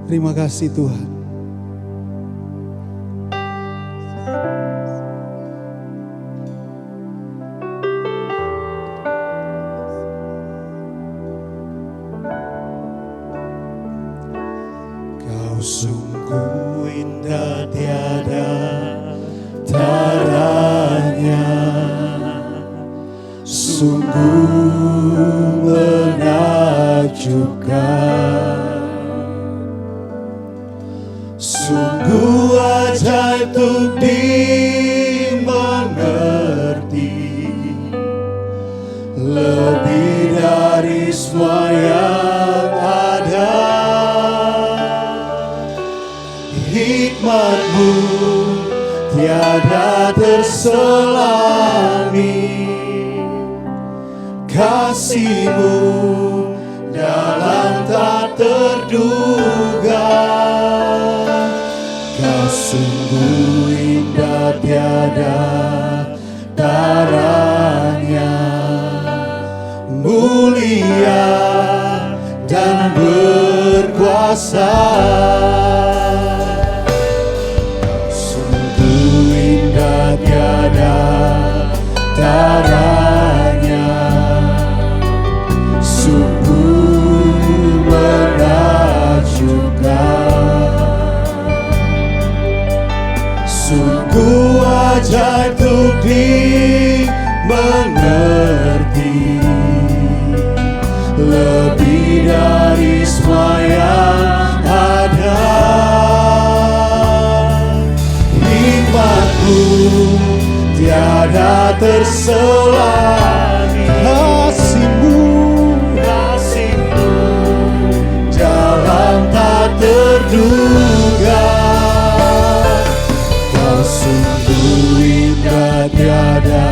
Terima kasih Tuhan. Kau sungguh indah tiada taranya, sungguh menakjubkan, sungguh ajaib untuk dimengerti, lebih dari semua yang ada. Hikmat-Mu tiada terselami, kasih-Mu dalam tak terduga. Kau sungguh indah tiada taranya, mulia dan berkuasa. Tiada taranya, sungguh menakjubkan, sungguh ajaib untuk dimengerti, lebih dari semua yang ada. Hikmat-Mu tiada terselami, kasih-Mu jalan tak terduga. Kau sungguh indah tiada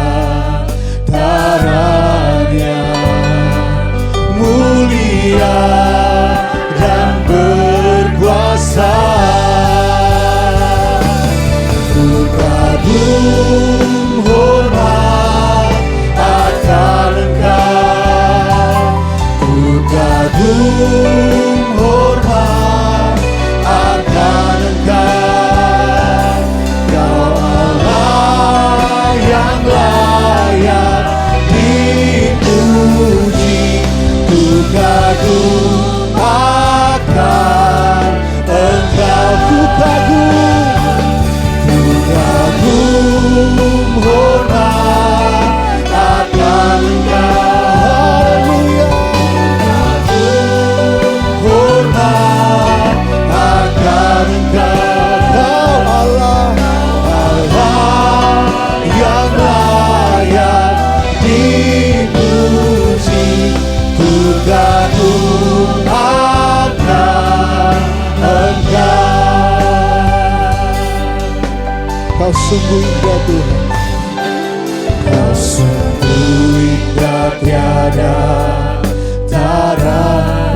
taranya, mulia dan berkuasa. Kagum hormat akan Engkau, ku kagum hormat akan Engkau. Kau Allah yang layak dipuji, ku kagum akan Engkau, ku kagum hormat akan Engkau. Hormat akan Engkau. Kau Allah, Allah yang layak dipuji, ku kagum akan Engkau. Kau sungguh indah Tuhan, Kau sungguh indah tiada tara.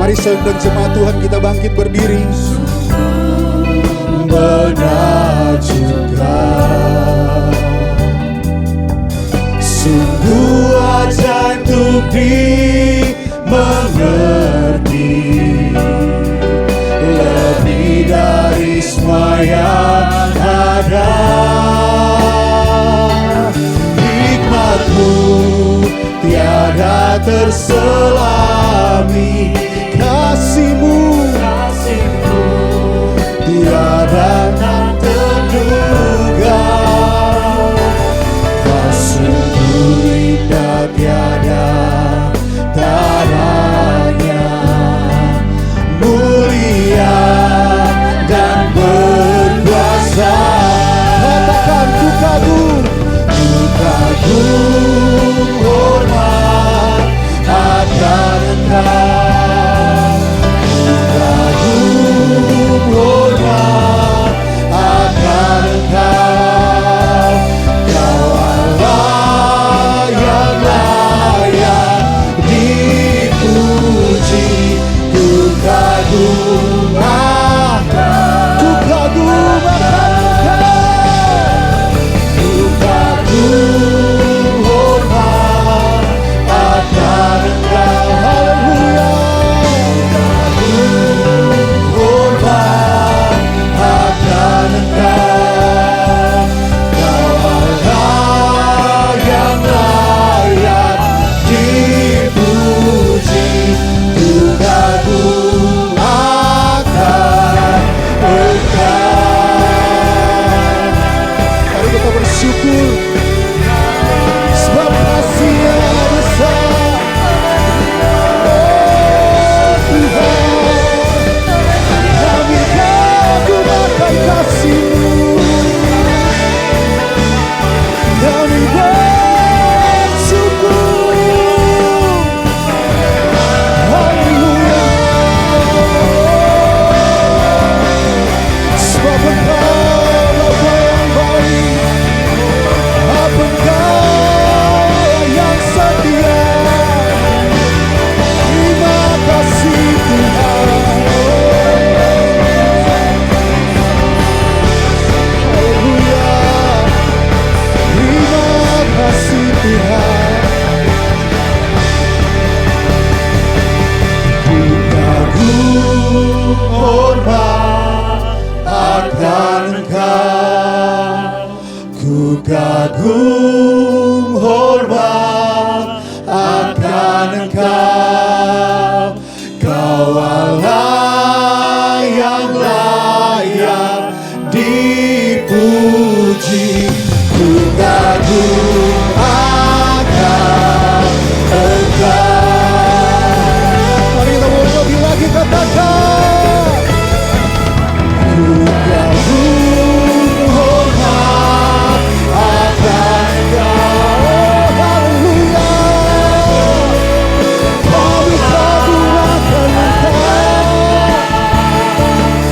Mari sedang jemaat Tuhan kita bangkit berdiri. Menakjubkan, sungguh ajaib untuk dimengerti, lebih dari semua yang ada. Hikmat-Mu tiada terselami, kasih-Mu tiada tak terduga. Kau sungguh indah tiada taranya, mulia dan berkuasa. Katakan ku kagum hormat akan Engkau. hormat akan Engkau. Ku kagum hormat akan Engkau. Kau Allah yang layak dipuji. Ku kagum akan Engkau. Mari kita mau lebih lagi katakan. Ku kagum hormat akan Engkau. Haleluya. Kami kagum akan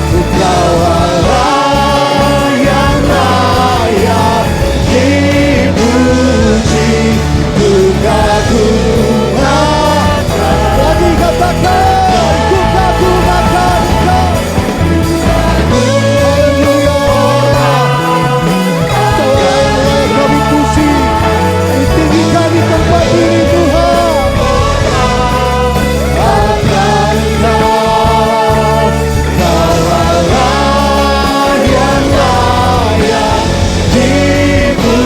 Engkau Allah yang layak dipuji. Ku kagum akan. Lagi katakan, ku kagum akan Engkau. Haleluya. Kau yang kami puji, ditinggikan di tempat ini Tuhan. Akan Engkau, Kau Allah yang layak dipuji.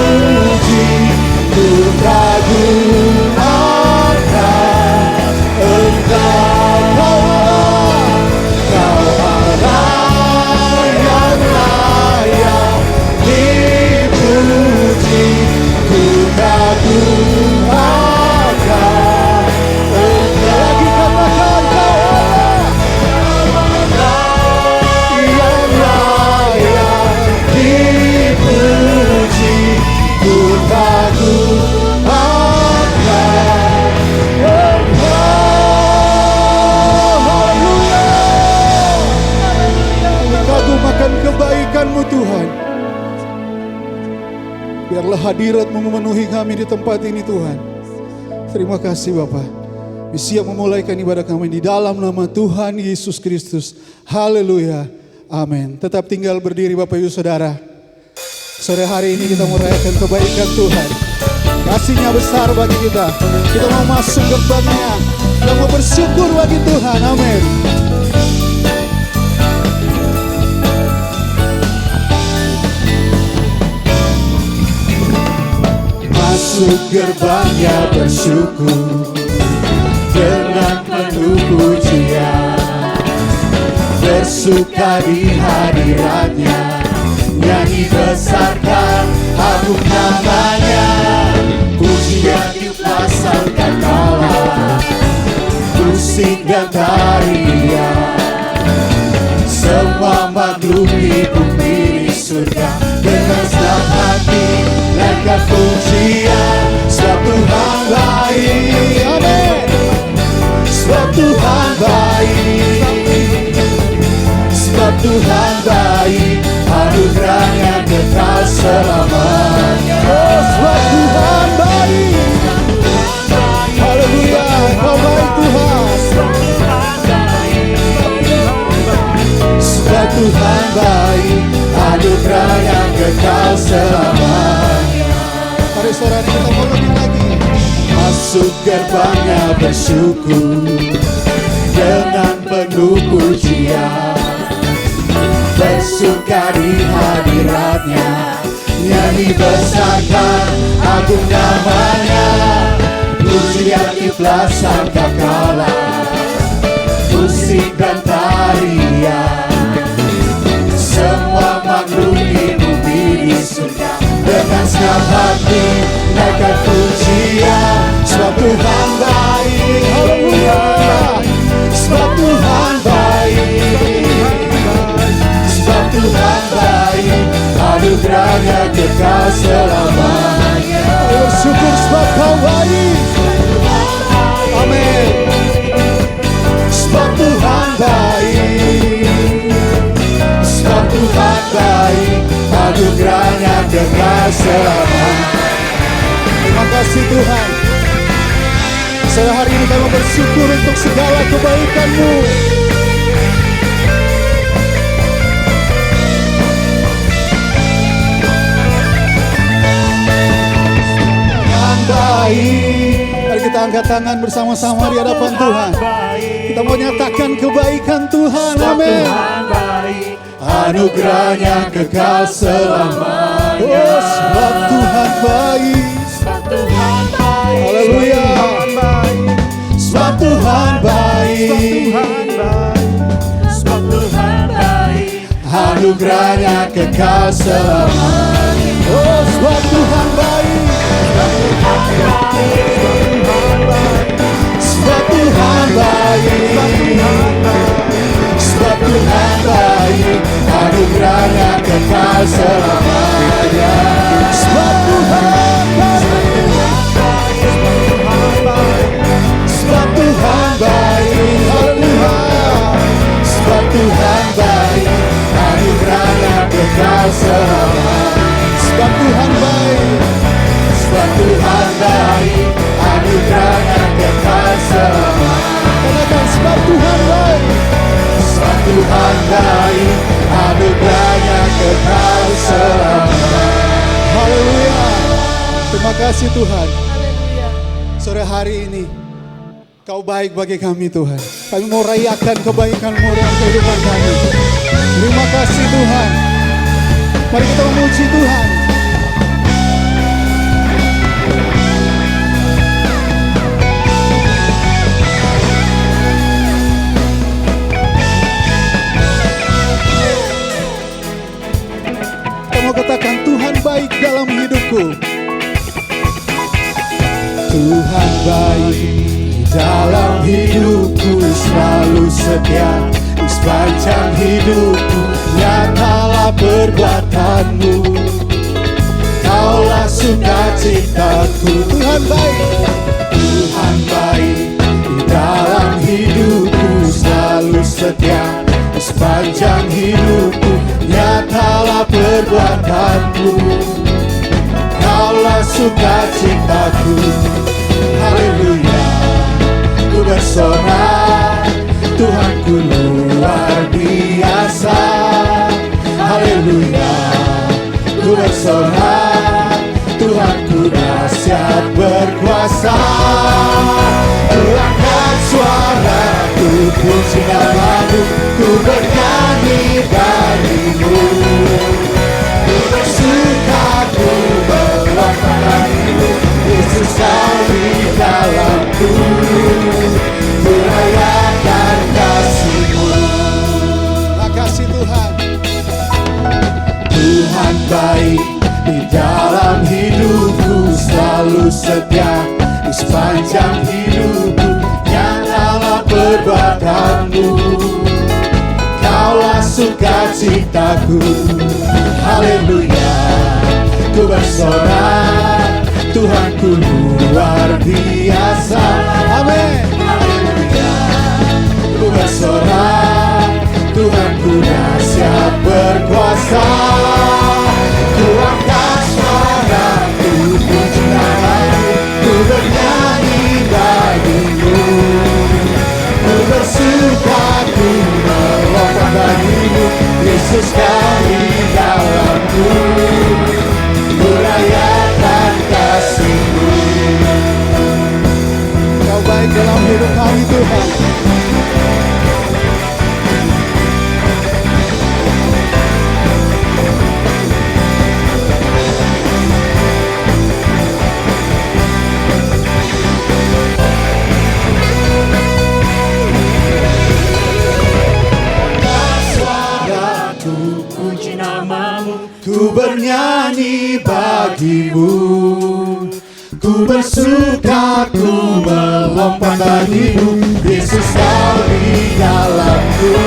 Ku kagum akan Engkau. Kau Allah yang layak dipuji. Ku kagum akan Lagi katakan, kau yang layak dipuji. Ku kagum akan Haleluya. Kami kagum akan kebaikan-Mu Tuhan. Biarlah hadirat-Mu memenuhi kami di tempat ini Tuhan. Terima kasih Bapa. Kami siap memulaikan ibadah kami di dalam nama Tuhan Yesus Kristus. Haleluya. Amin. Tetap tinggal berdiri Bapak Ibu Saudara. Sore hari ini kita merayakan kebaikan Tuhan. Kasih-Nya besar bagi kita. Kita mau masuk gerbang-Nya. Kita mau bersyukur bagi Tuhan. Amin. masuk gerbangnya bersyukur dengan penuh pujian, bersuka di hadiratnya, nyanyi besarkan agung namanya, pujian tiuplah sangkakala, musik dan tarian, semua makhluk di bumi di surga dengan senang hati naikkan pujian, sebab Tuhan baik, amin. Sebab Tuhan baik, sebab Tuhan baik, anugerahnya kekal selamanya. Oh, sebab Tuhan baik. Haleluya, Kau baik Tuhan. Sebab Tuhan baik, anugerahnya kekal selamanya. Mari saudara kita mau lebih lagi. Masuk gerbangnya bersyukur dengan penuh pujian, bersuka di hadiratnya, nyanyi besarkan agung namanya, pujian tiuplah sangkakala, musik dan tarian, semua makhluk di bumi di surga dengan senang hati naikkan pujian, sebab Tuhan baik, haleluya. Sebab Tuhan baik, sebab Tuhan baik, anugerahnya kekal selamanya. Bersyukur sebab Kau baik. Amin. Sebab Tuhan baik, sebab Tuhan baik, anugerahnya kekal selamanya. Terima kasih Tuhan. Sore hari ini kami bersyukur untuk segala kebaikan-Mu. Tuhan baik, Mari kita angkat tangan bersama-sama di hadapan Tuhan. Kita mau nyatakan kebaikan Tuhan. Amin. Anugerahnya kekal selamanya. Oh, sebab Tuhan baik. Haleluya. Sebab Tuhan baik. Anugerahnya kekal selamanya. Oh, sebab Tuhan baik. Sebab Tuhan baik. Sebab Tuhan baik. Anugerahnya kekal selamanya. Sebab Tuhan baik. Sebab Tuhan baik. Haleluya. Sebab Tuhan baik. Anugerahnya kekal selamanya. Sebab Tuhan baik. Sebab Tuhan baik. Anugerahnya kekal selamanya. Katakan sebab Tuhan baik. Sebab Tuhan baik. Anugerahnya kekal selamanya. Haleluya. Terima kasih Tuhan. Sore hari ini Kau baik bagi kami Tuhan. Kami mau rayakan kebaikan-Mu dalam kehidupan kami. Terima kasih Tuhan. Mari kita memuji Tuhan. Kita mau katakan Tuhan baik dalam hidupku. Tuhan baik dalam hidupku, selalu setia di sepanjang hidupku. Nyatalah perbuatan-Mu, Kaulah sukacitaku. Tuhan baik. Tuhan baik di dalam hidupku, selalu setia di sepanjang hidupku. Nyatalah perbuatan-Mu, Kaulah sukacitaku. Haleluya, ku bersorak, Tuhanku luar biasa. Haleluya, ku bersorak, Tuhanku dahsyat berkuasa. Ku angkat suara, ku puji nama-Mu, ku bernyanyi bagimu. Ku bersuka, ku melompat bagimu, Yesus Kau di dalamku. Ku rayakan kasih-Mu. Terima kasih Tuhan. Tuhan baik di dalam hidupku, selalu setia di sepanjang hidupku. Nyatalah perbuatan-Mu, Kaulah sukacitaku. Haleluya, ku bersorak, Tuhanku luar biasa. Amin. Haleluya, ku bersorak, Tuhanku dahsyat berkuasa. Ku angkat suara, ku puji nama-Mu, ku bernyanyi bagimu. Ku bersuka, ku melompat bagimu, Yesus Kau di dalamku. Ku rayakan kasih-Mu. Kau baik dalam hidup kami Tuhan. Suaraku puji nama-Mu, ku bernyanyi bagimu. Ku bersuka, ku melompat bagimu, Yesus Kau di dalamku.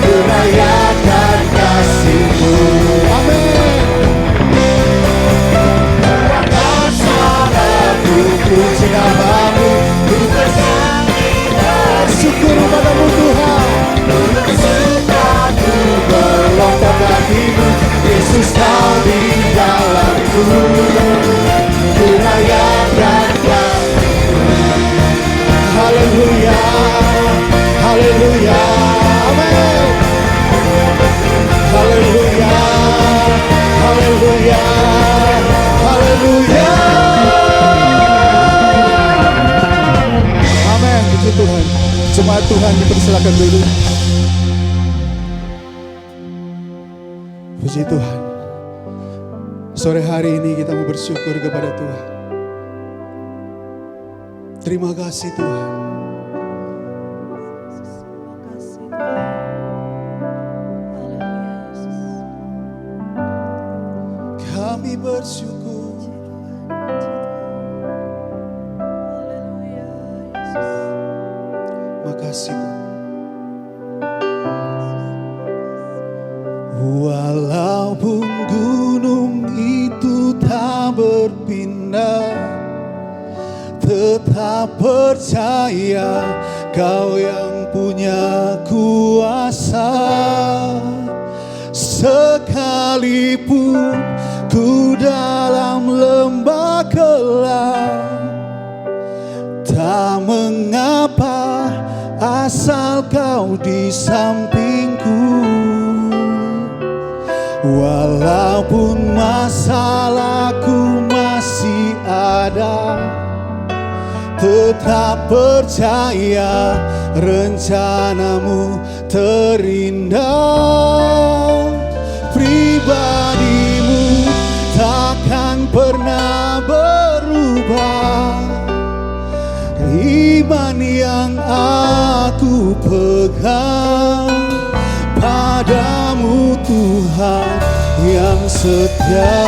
Ku rayakan kasih-Mu. Amin. Angkat suaraku, puji nama-Mu, ku bernyanyi bagimu. Syukur padamu Tuhan. Ku bersuka, ku melompat bagimu, Yesus Kau di dalamku. Ku rayakan kasih-Mu. Haleluya. Haleluya. Amin. Haleluya. Haleluya. Haleluya. jemaat Tuhan dipersilakan duduk. Puji Tuhan. Sore hari ini kita mau bersyukur kepada Tuhan. Terima kasih Tuhan. Kami bersyukur. Makasih Tuhan. Walaupun gunung itu tak berpindah, tetap percaya Kau yang punya kuasa. Sekalipun ku dalam lembah gelap, tak mengapa asal Kau di sampingku. Walaupun masalahku masih ada, tetap percaya rencanamu terindah. Pribadimu takkan pernah berubah. Iman yang aku pegang padamu Tuhan yang setia.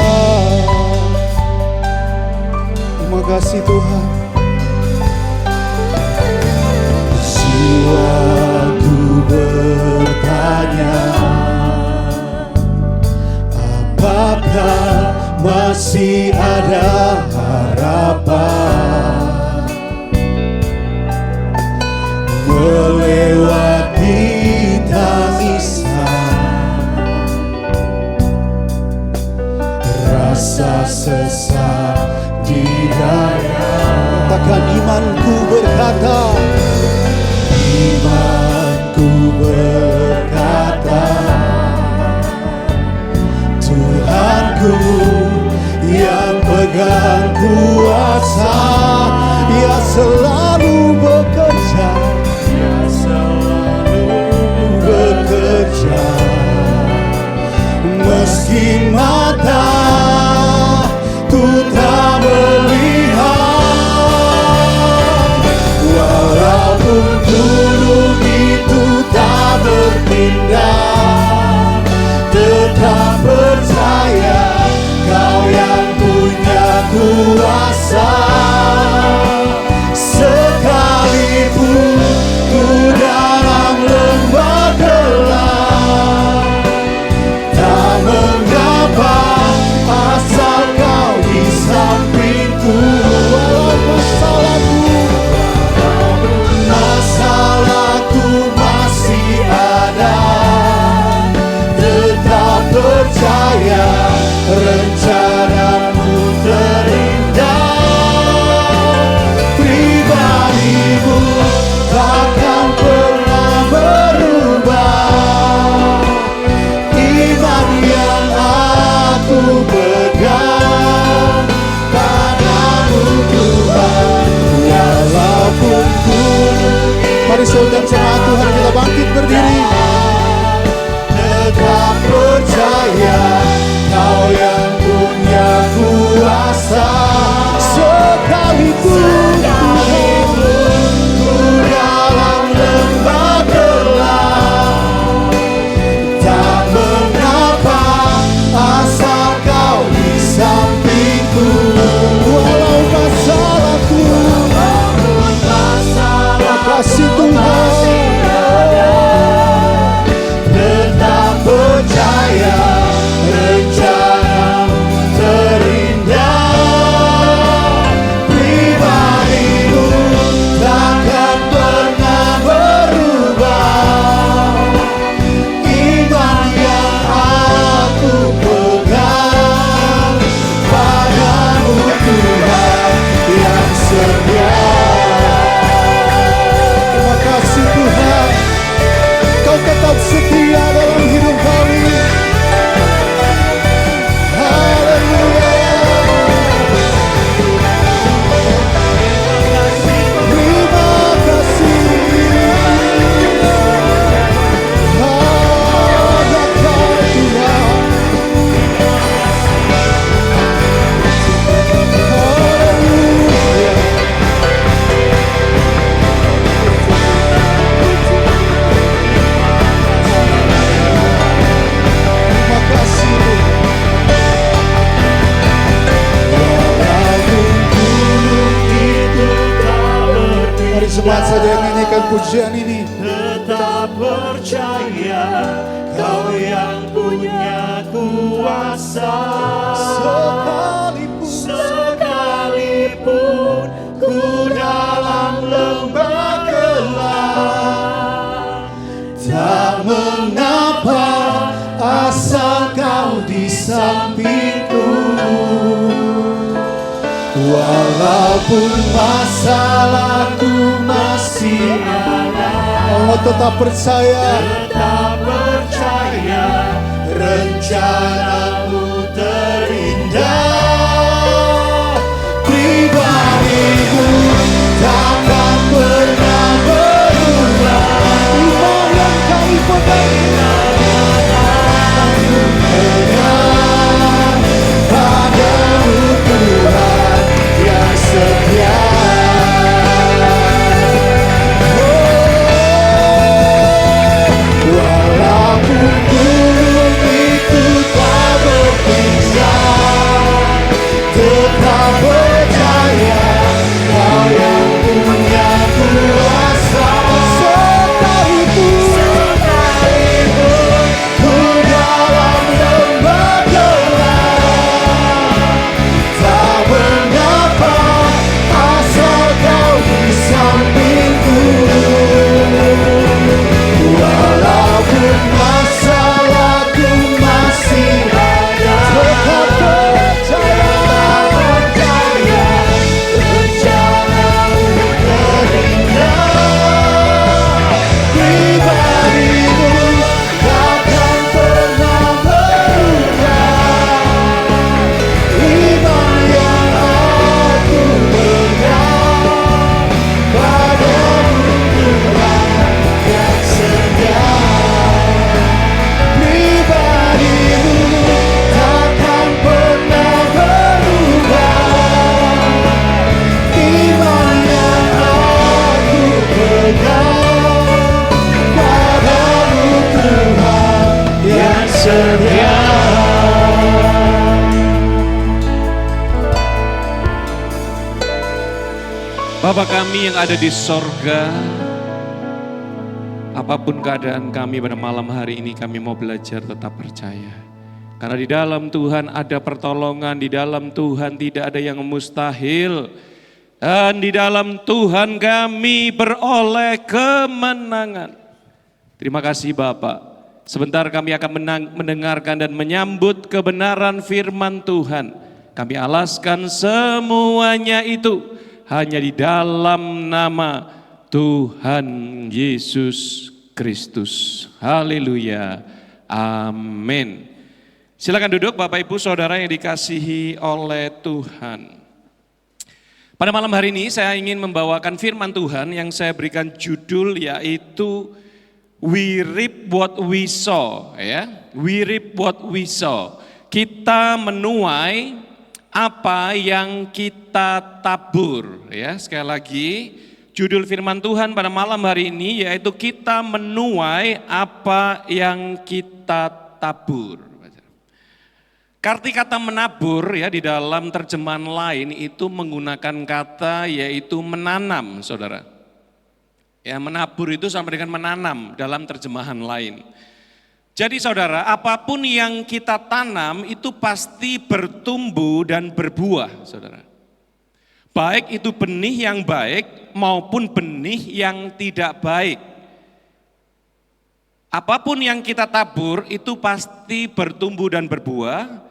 Terima kasih Tuhan. Jiwaku bertanya, apakah masih ada harapan melewati tangisan, rasa sesak di dada. Katakan imanku berkata, imanku berkata, Tuhanku yang pegang kuasa, Ia selalu bekerja, Ia selalu bekerja. Meski mata ku tak melihat, walaupun gunung itu tak berpindah, tetap percaya Kau yang punya kuasa. Sekalipun ku dalam lembah gelap, tak mengapa asal Kau di sampingku. Masalahku masih ada, tetap percaya rencanamu terindah. Pribadimu takkan pernah berubah. Iman yang aku pegang padamu Tuhan, walaupun gunung. Mari saudara jemaat Tuhan kita bangkit berdiri. Tetap percaya Kau yang punya kuasa. Sekalipun ku dalam lembah gelap, tak mengapa asal Kau di sampingku. Walau masalahku, kasih Tuhan, tetap percaya Semangat saja yang nyanyikan pujian ini. Tetap percaya Kau yang punya kuasa. Sekalipun ku dalam lembah gelap, tak mengapa asal Kau di sampingku. Walaupun masalahku masih ada, Oh, tetap percaya. tetap percaya rencanamu terindah. Pribadimu takkan pernah berubah. Iman yang Kau pegang padamu Tuhan yang setia. Walaupun gunung itu tak berpisah, tetap percaya Kau yang punya kuasa. Sekalipun ku dalam lembah gelap, tak mengapa asal Kau di sampingku. Walaupun masalahku masih ada, tetap percaya rencanamu terindah. Pribadimu takkan pernah berubah. Iman yang aku pegang padamu Tuhan yang setia. Pribadimu takkan pernah berubah. Iman yang aku pegang padamu Tuhan yang setia. Bapa kami yang ada di sorga, apapun keadaan kami pada malam hari ini, kami mau belajar tetap percaya. Karena di dalam Tuhan ada pertolongan, di dalam Tuhan tidak ada yang mustahil. Dan di dalam Tuhan kami beroleh kemenangan. Terima kasih Bapak. Sebentar kami akan mendengarkan dan menyambut kebenaran firman Tuhan. Kami alaskan semuanya itu hanya di dalam nama Tuhan Yesus Kristus. Haleluya. Amin. Silakan duduk Bapak Ibu Saudara yang dikasihi oleh Tuhan. Pada malam hari ini saya ingin membawakan firman Tuhan yang saya berikan judul yaitu We reap what we sow, ya. We reap what we sow. Kita menuai apa yang kita tabur, ya. Sekali lagi, judul firman Tuhan pada malam hari ini yaitu kita menuai apa yang kita tabur. Arti kata menabur ya di dalam terjemahan lain itu menggunakan kata yaitu menanam, Saudara. Ya, menabur itu sama dengan menanam dalam terjemahan lain. Jadi saudara, apapun yang kita tanam itu pasti bertumbuh dan berbuah, saudara. Baik itu benih yang baik maupun benih yang tidak baik. Apapun yang kita tabur itu pasti bertumbuh dan berbuah.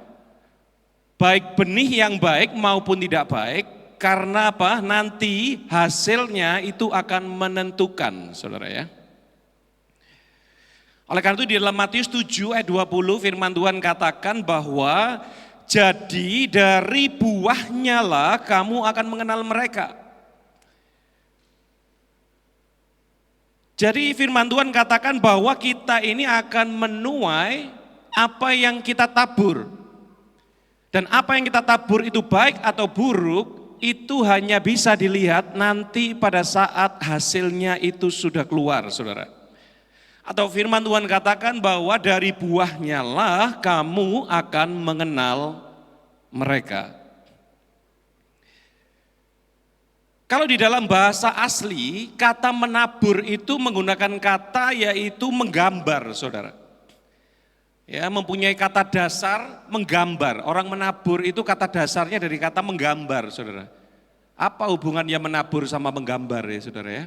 Baik benih yang baik maupun tidak baik. Karena apa? Nanti hasilnya itu akan menentukan, saudara ya. Oleh karena itu di dalam Matius 7 ayat 20 firman Tuhan katakan bahwa jadi dari buahnya lah kamu akan mengenal mereka. Jadi firman Tuhan katakan bahwa kita ini akan menuai apa yang kita tabur. Dan apa yang kita tabur itu baik atau buruk itu hanya bisa dilihat nanti pada saat hasilnya itu sudah keluar, saudara. Atau firman Tuhan katakan bahwa dari buahnya lah kamu akan mengenal mereka. Kalau di dalam bahasa asli, kata menabur itu menggunakan kata yaitu menggambar, saudara. Ya, mempunyai kata dasar menggambar. Orang menabur itu kata dasarnya dari kata menggambar, saudara. Apa hubungannya menabur sama menggambar ya, saudara ya?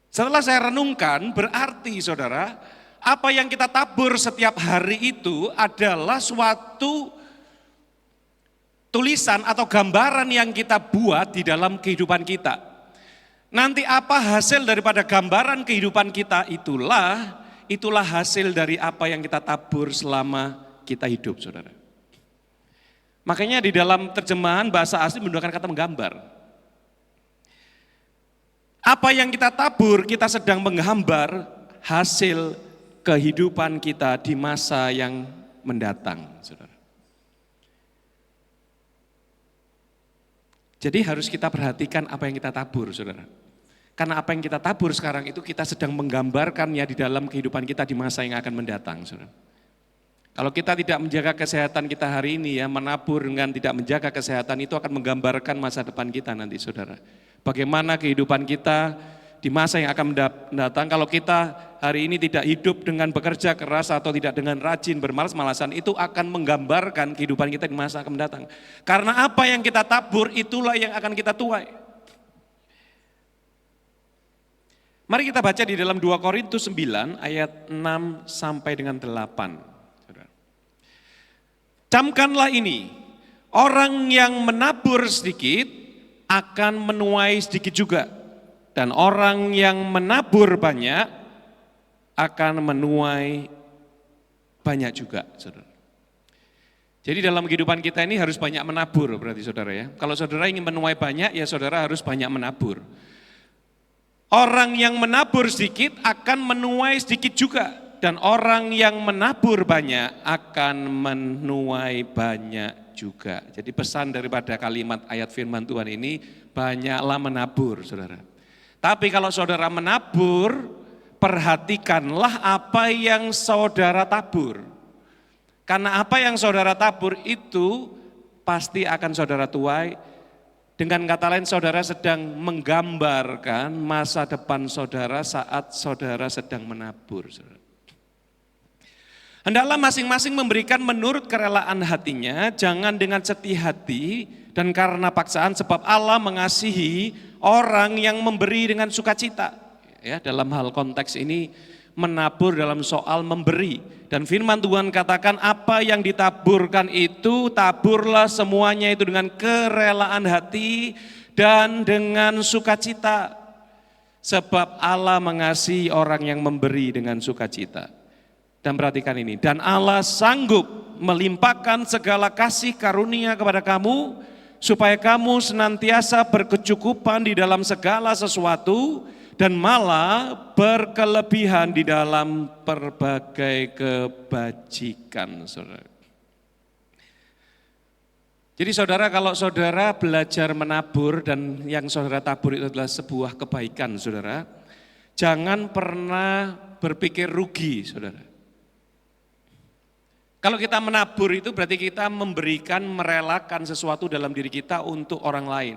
Setelah saya renungkan, berarti saudara, apa yang kita tabur setiap hari itu adalah suatu tulisan atau gambaran yang kita buat di dalam kehidupan kita. Nanti apa hasil daripada gambaran kehidupan kita itulah hasil dari apa yang kita tabur selama kita hidup, saudara. Makanya di dalam terjemahan bahasa asli menggunakan kata menggambar. Apa yang kita tabur, kita sedang menggambar hasil kehidupan kita di masa yang mendatang, saudara. Jadi harus kita perhatikan apa yang kita tabur, saudara. Karena apa yang kita tabur sekarang itu kita sedang menggambarkannya di dalam kehidupan kita di masa yang akan mendatang, saudara. Kalau kita tidak menjaga kesehatan kita hari ini ya, menabur dengan tidak menjaga kesehatan itu akan menggambarkan masa depan kita nanti, saudara. Bagaimana kehidupan kita di masa yang akan mendatang kalau kita hari ini tidak hidup dengan bekerja keras atau tidak dengan rajin bermalas-malasan, itu akan menggambarkan kehidupan kita di masa akan mendatang. Karena apa yang kita tabur itulah yang akan kita tuai. Mari kita baca di dalam 2 Korintus 9 ayat 6 sampai dengan 8. Camkanlah ini, orang yang menabur sedikit akan menuai sedikit juga. Dan orang yang menabur banyak akan menuai banyak juga, saudara. Jadi dalam kehidupan kita ini harus banyak menabur berarti saudara ya. Kalau saudara ingin menuai banyak ya saudara harus banyak menabur. Orang yang menabur sedikit akan menuai sedikit juga. Dan orang yang menabur banyak akan menuai banyak juga. Jadi pesan daripada kalimat ayat firman Tuhan ini, banyaklah menabur, saudara. Tapi kalau saudara menabur, perhatikanlah apa yang saudara tabur. Karena apa yang saudara tabur itu pasti akan saudara tuai. Dengan kata lain, saudara sedang menggambarkan masa depan saudara saat saudara sedang menabur, saudara. Hendaklah masing-masing memberikan menurut kerelaan hatinya, jangan dengan sedih hati dan karena paksaan, sebab Allah mengasihi orang yang memberi dengan sukacita. Ya, dalam hal konteks ini menabur dalam soal memberi. Dan firman Tuhan katakan apa yang ditaburkan itu, taburlah semuanya itu dengan kerelaan hati dan dengan sukacita. Sebab Allah mengasihi orang yang memberi dengan sukacita. Dan perhatikan ini, dan Allah sanggup melimpahkan segala kasih karunia kepada kamu, supaya kamu senantiasa berkecukupan di dalam segala sesuatu, dan malah berkelebihan di dalam berbagai kebajikan, saudara. Jadi saudara, kalau saudara belajar menabur dan yang saudara tabur itu adalah sebuah kebaikan, saudara, jangan pernah berpikir rugi, saudara. Kalau kita menabur itu berarti kita memberikan, merelakan sesuatu dalam diri kita untuk orang lain.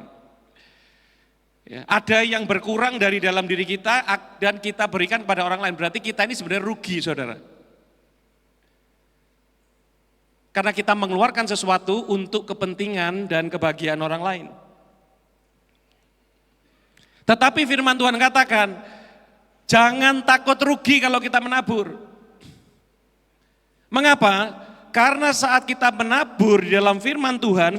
Ya, ada yang berkurang dari dalam diri kita dan kita berikan kepada orang lain, berarti kita ini sebenarnya rugi, saudara. Karena kita mengeluarkan sesuatu untuk kepentingan dan kebahagiaan orang lain. Tetapi firman Tuhan katakan, jangan takut rugi kalau kita menabur. Mengapa? Karena saat kita menabur di dalam firman Tuhan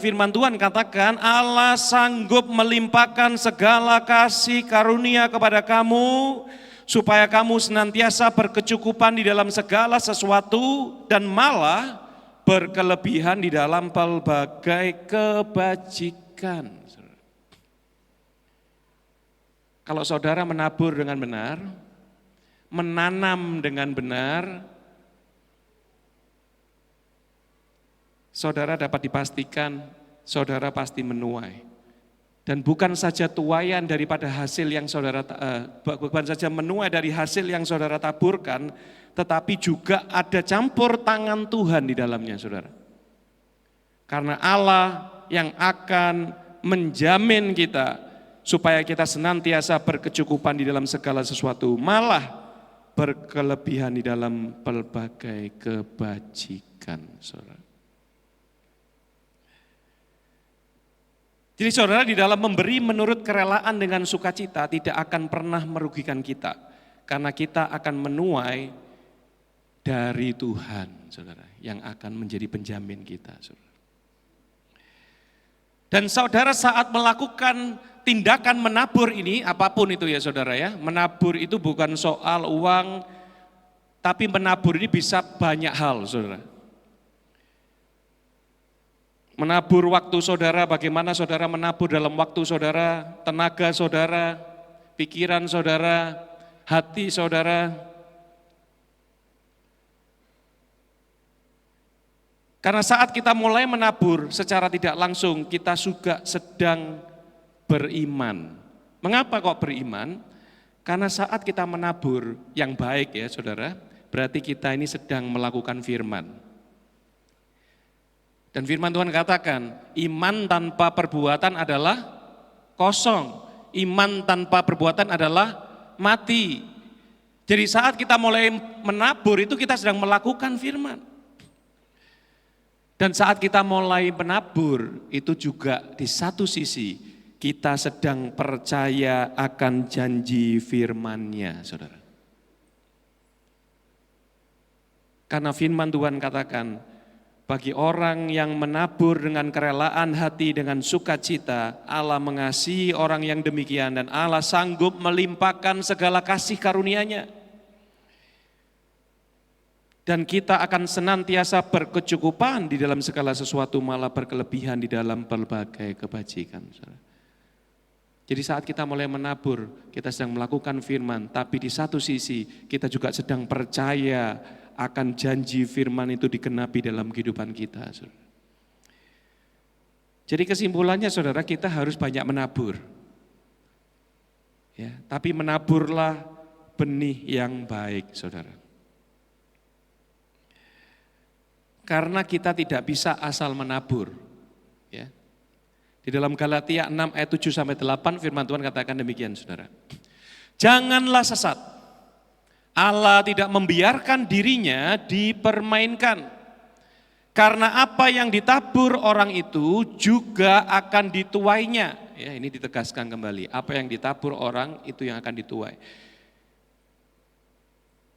katakan Allah sanggup melimpahkan segala kasih karunia kepada kamu, supaya kamu senantiasa berkecukupan di dalam segala sesuatu dan malah berkelebihan di dalam pelbagai kebajikan. Kalau saudara menabur dengan benar, menanam dengan benar, saudara dapat dipastikan, saudara pasti menuai. Dan bukan saja tuaian daripada hasil yang saudara, bukan saja menuai dari hasil yang saudara taburkan, tetapi juga ada campur tangan Tuhan di dalamnya, saudara. Karena Allah yang akan menjamin kita supaya kita senantiasa berkecukupan di dalam segala sesuatu, malah berkelebihan di dalam pelbagai kebajikan, saudara. Jadi saudara, di dalam memberi menurut kerelaan dengan sukacita tidak akan pernah merugikan kita, karena kita akan menuai dari Tuhan, saudara, yang akan menjadi penjamin kita, saudara. Dan saudara saat melakukan tindakan menabur ini, apapun itu ya saudara ya, menabur itu bukan soal uang, tapi menabur ini bisa banyak hal, saudara. Menabur waktu saudara, bagaimana saudara menabur dalam waktu saudara, tenaga saudara, pikiran saudara, hati saudara. Karena saat kita mulai menabur secara tidak langsung, kita juga sedang beriman. Mengapa kok beriman? Karena saat kita menabur yang baik ya saudara, berarti kita ini sedang melakukan firman. Dan firman Tuhan katakan, iman tanpa perbuatan adalah kosong. Iman tanpa perbuatan adalah mati. Jadi saat kita mulai menabur itu kita sedang melakukan firman. Dan saat kita mulai menabur itu juga di satu sisi kita sedang percaya akan janji firman-Nya, saudara. Karena firman Tuhan katakan, bagi orang yang menabur dengan kerelaan hati dengan sukacita, Allah mengasihi orang yang demikian dan Allah sanggup melimpahkan segala kasih karunia-Nya. Dan kita akan senantiasa berkecukupan di dalam segala sesuatu, malah berkelebihan di dalam berbagai kebajikan. Jadi saat kita mulai menabur, kita sedang melakukan firman, tapi di satu sisi kita juga sedang percaya akan janji firman itu digenapi dalam kehidupan kita. Jadi kesimpulannya saudara, kita harus banyak menabur. Ya, tapi menaburlah benih yang baik, saudara. Karena kita tidak bisa asal menabur. Ya. Di dalam Galatia 6 ayat 7-8 firman Tuhan katakan demikian saudara. Janganlah sesat. Allah tidak membiarkan dirinya dipermainkan. Karena apa yang ditabur orang itu juga akan dituainya. Ya, ini ditegaskan kembali. Apa yang ditabur orang itu yang akan dituai.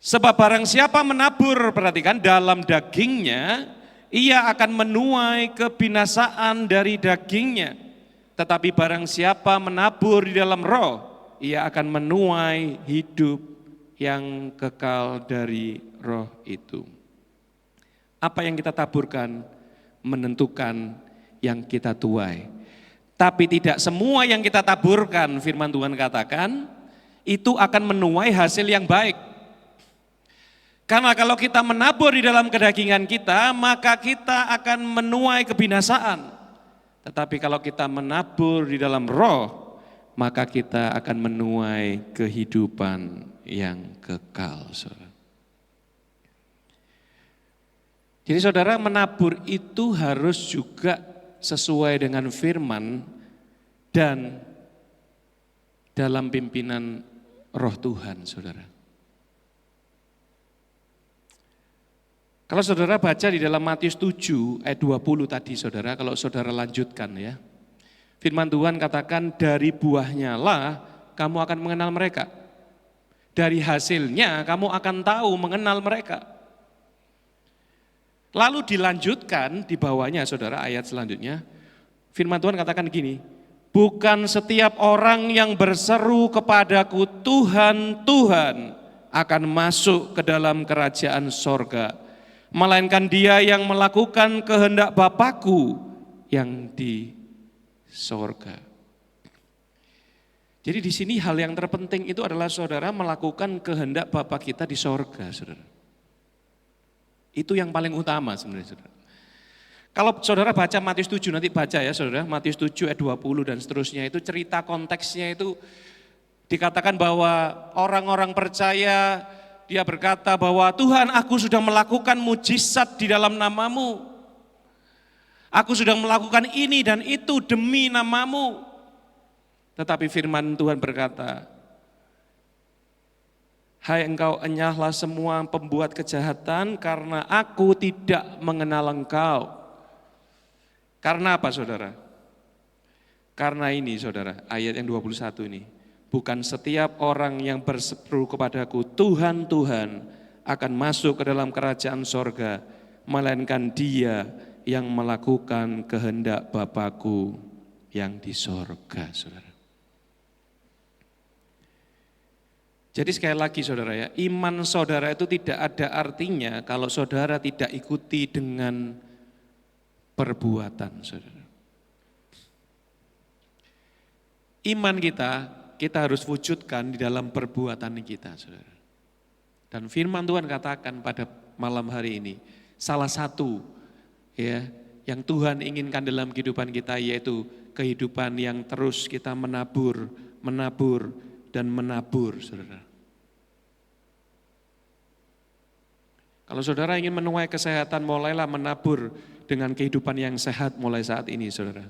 Sebab barang siapa menabur, perhatikan, dalam dagingnya, ia akan menuai kebinasaan dari dagingnya. Tetapi barang siapa menabur di dalam roh, ia akan menuai hidup yang kekal dari roh itu. Apa yang kita taburkan menentukan yang kita tuai. Tapi tidak semua yang kita taburkan, firman Tuhan katakan, itu akan menuai hasil yang baik. Karena kalau kita menabur di dalam kedagingan kita, maka kita akan menuai kebinasaan. Tetapi kalau kita menabur di dalam roh, maka kita akan menuai kehidupan yang kekal. Saudara. Jadi saudara, menabur itu harus juga sesuai dengan firman dan dalam pimpinan roh Tuhan, saudara. Kalau saudara baca di dalam Matius 7 ayat 20 tadi saudara, kalau saudara lanjutkan ya. Firman Tuhan katakan dari buahnya lah kamu akan mengenal mereka. Dari hasilnya kamu akan tahu mengenal mereka. Lalu dilanjutkan di bawahnya saudara ayat selanjutnya. Firman Tuhan katakan gini, bukan setiap orang yang berseru kepadaku Tuhan, Tuhan akan masuk ke dalam kerajaan sorga. Melainkan dia yang melakukan kehendak Bapakku yang di sorga. Jadi di sini hal yang terpenting itu adalah saudara melakukan kehendak Bapa kita di sorga, saudara. Itu yang paling utama sebenarnya, saudara. Kalau saudara baca Matius 7, nanti baca ya saudara, Matius 7 ayat 20 dan seterusnya, itu cerita konteksnya itu dikatakan bahwa orang-orang percaya, dia berkata bahwa Tuhan, aku sudah melakukan mujizat di dalam namamu. Aku sudah melakukan ini dan itu demi namamu. Tetapi firman Tuhan berkata, hai engkau enyahlah semua pembuat kejahatan, karena aku tidak mengenal engkau. Karena apa saudara? Karena ini saudara, ayat yang 21 ini. Bukan setiap orang yang berseru kepadaku, Tuhan, Tuhan, akan masuk ke dalam kerajaan sorga, melainkan dia yang melakukan kehendak Bapakku yang di sorga, saudara. Jadi sekali lagi saudara ya, iman saudara itu tidak ada artinya kalau saudara tidak ikuti dengan perbuatan saudara. Iman kita harus wujudkan di dalam perbuatan kita saudara. Dan firman Tuhan katakan pada malam hari ini, salah satu ya yang Tuhan inginkan dalam kehidupan kita yaitu kehidupan yang terus kita menabur dan menabur, saudara. Kalau saudara ingin menuai kesehatan, mulailah menabur dengan kehidupan yang sehat mulai saat ini, saudara.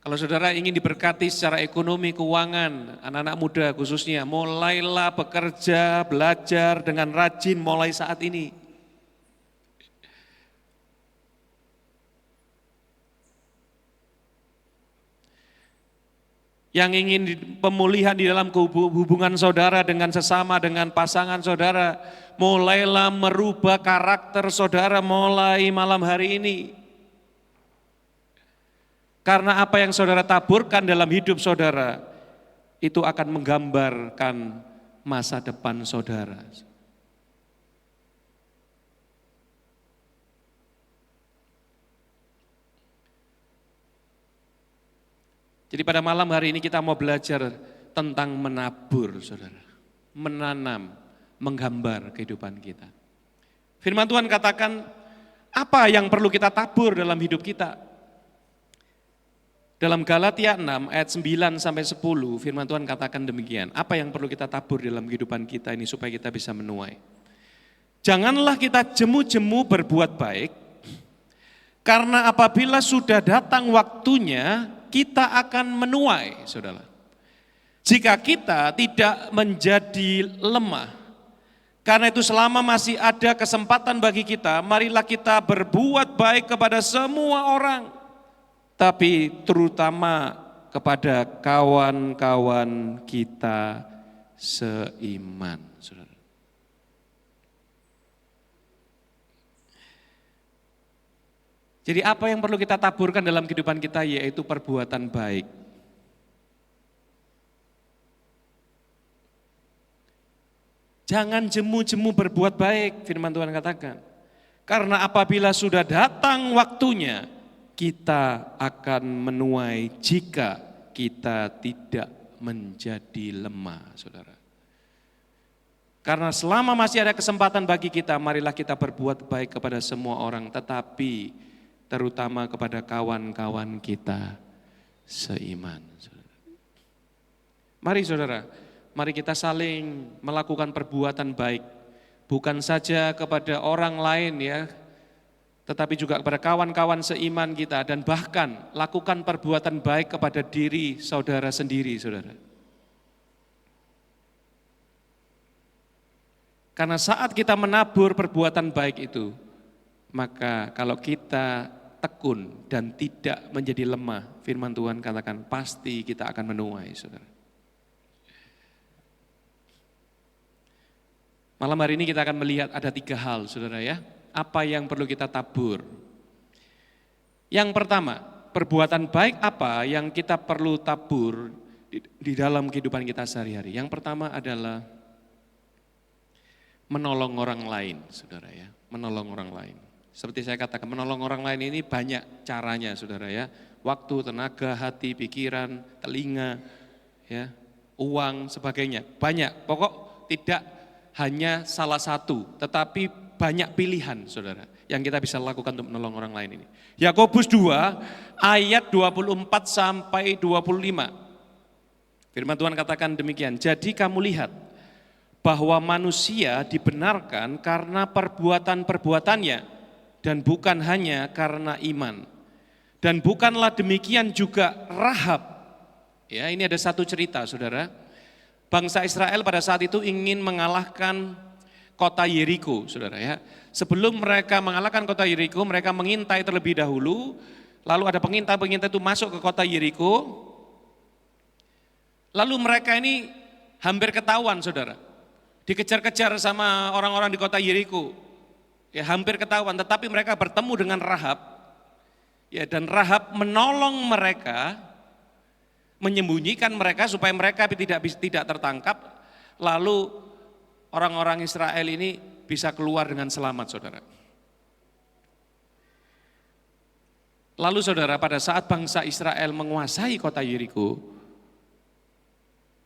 Kalau saudara ingin diberkati secara ekonomi, keuangan, anak-anak muda khususnya, mulailah bekerja, belajar dengan rajin mulai saat ini. Yang ingin pemulihan di dalam hubungan saudara dengan sesama, dengan pasangan saudara, mulailah merubah karakter saudara mulai malam hari ini. Karena apa yang saudara taburkan dalam hidup saudara, itu akan menggambarkan masa depan saudara. Jadi pada malam hari ini kita mau belajar tentang menabur, saudara. Menanam, menggambar kehidupan kita. Firman Tuhan katakan, apa yang perlu kita tabur dalam hidup kita? Dalam Galatia 6 ayat 9 sampai 10, firman Tuhan katakan demikian. Apa yang perlu kita tabur dalam kehidupan kita ini supaya kita bisa menuai? Janganlah kita jemu-jemu berbuat baik, karena apabila sudah datang waktunya, kita akan menuai, saudara. Jika kita tidak menjadi lemah, karena itu selama masih ada kesempatan bagi kita, marilah kita berbuat baik kepada semua orang, tapi terutama kepada kawan-kawan kita seiman, saudara. Jadi apa yang perlu kita taburkan dalam kehidupan kita yaitu perbuatan baik. Jangan jemu-jemu berbuat baik, firman Tuhan katakan. Karena apabila sudah datang waktunya, kita akan menuai jika kita tidak menjadi lemah, saudara. Karena selama masih ada kesempatan bagi kita, marilah kita berbuat baik kepada semua orang, tetapi terutama kepada kawan-kawan kita seiman. Mari saudara, mari kita saling melakukan perbuatan baik. Bukan saja kepada orang lain ya, tetapi juga kepada kawan-kawan seiman kita. Dan bahkan lakukan perbuatan baik kepada diri saudara sendiri, saudara. Karena saat kita menabur perbuatan baik itu, maka kalau kita tekun dan tidak menjadi lemah, firman Tuhan katakan pasti kita akan menuai, saudara. Malam hari ini kita akan melihat ada 3 hal, saudara ya. Apa yang perlu kita tabur? Yang pertama, perbuatan baik apa yang kita perlu tabur di dalam kehidupan kita sehari-hari? Yang pertama adalah menolong orang lain, saudara ya. Menolong orang lain. Seperti saya katakan, menolong orang lain ini banyak caranya, saudara ya. Waktu, tenaga, hati, pikiran, telinga, ya, uang, sebagainya. Banyak, pokok tidak hanya salah satu, tetapi banyak pilihan, saudara, yang kita bisa lakukan untuk menolong orang lain ini. Yakobus 2 ayat 24 sampai 25. Firman Tuhan katakan demikian, jadi kamu lihat bahwa manusia dibenarkan karena perbuatan-perbuatannya, dan bukan hanya karena iman. Dan bukanlah demikian juga Rahab Ya, ini ada satu cerita, saudara. Bangsa Israel pada saat itu ingin mengalahkan kota Yeriko, saudara ya. Sebelum mereka mengalahkan kota Yeriko, mereka mengintai terlebih dahulu. Lalu ada pengintai-pengintai itu masuk ke kota Yeriko. Lalu mereka ini hampir ketahuan, saudara. Dikejar-kejar sama orang-orang di kota Yeriko. Ya, hampir ketahuan, tetapi mereka bertemu dengan Rahab. Ya, dan Rahab menolong mereka, menyembunyikan mereka supaya mereka tidak tertangkap. Lalu orang-orang Israel ini bisa keluar dengan selamat, saudara. Lalu saudara, pada saat bangsa Israel menguasai kota Yeriko,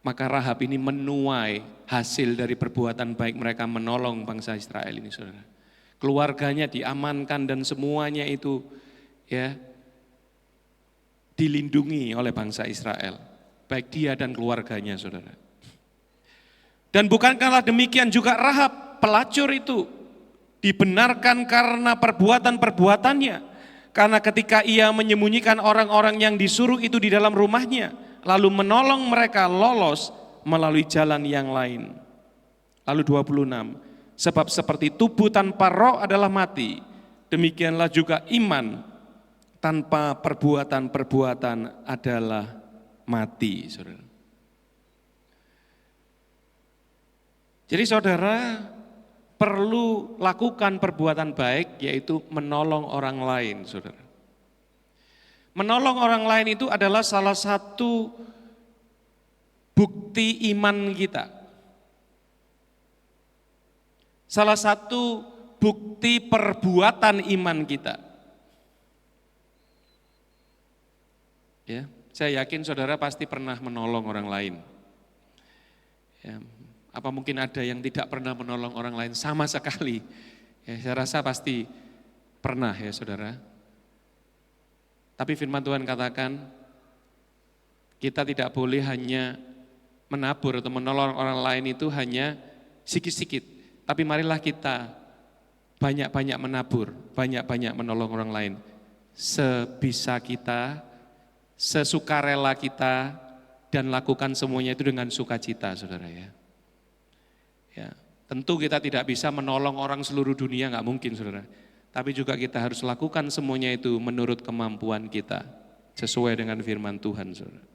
maka Rahab ini menuai hasil dari perbuatan baik mereka menolong bangsa Israel ini, saudara. Keluarganya diamankan dan semuanya itu ya dilindungi oleh bangsa Israel, baik dia dan keluarganya, saudara. Dan bukankah demikian juga Rahab, pelacur itu dibenarkan karena perbuatan-perbuatannya. Karena ketika ia menyembunyikan orang-orang yang disuruh itu di dalam rumahnya, lalu menolong mereka lolos melalui jalan yang lain. Lalu 26, sebab seperti tubuh tanpa roh adalah mati, demikianlah juga iman tanpa perbuatan-perbuatan adalah mati, saudara. Jadi saudara perlu lakukan perbuatan baik, yaitu menolong orang lain, saudara. Menolong orang lain itu adalah salah satu bukti iman kita. Salah satu bukti perbuatan iman kita. Ya, saya yakin saudara pasti pernah menolong orang lain. Ya, apa mungkin ada yang tidak pernah menolong orang lain sama sekali? Ya, saya rasa pasti pernah ya saudara. Tapi firman Tuhan katakan, kita tidak boleh hanya menabur atau menolong orang lain itu hanya sikit-sikit. Tapi marilah kita banyak-banyak menabur, banyak-banyak menolong orang lain. Sebisa kita, sesukarela kita, dan lakukan semuanya itu dengan sukacita, saudara ya. Ya, tentu kita tidak bisa menolong orang seluruh dunia, nggak mungkin, saudara. Tapi juga kita harus lakukan semuanya itu menurut kemampuan kita, sesuai dengan firman Tuhan, saudara.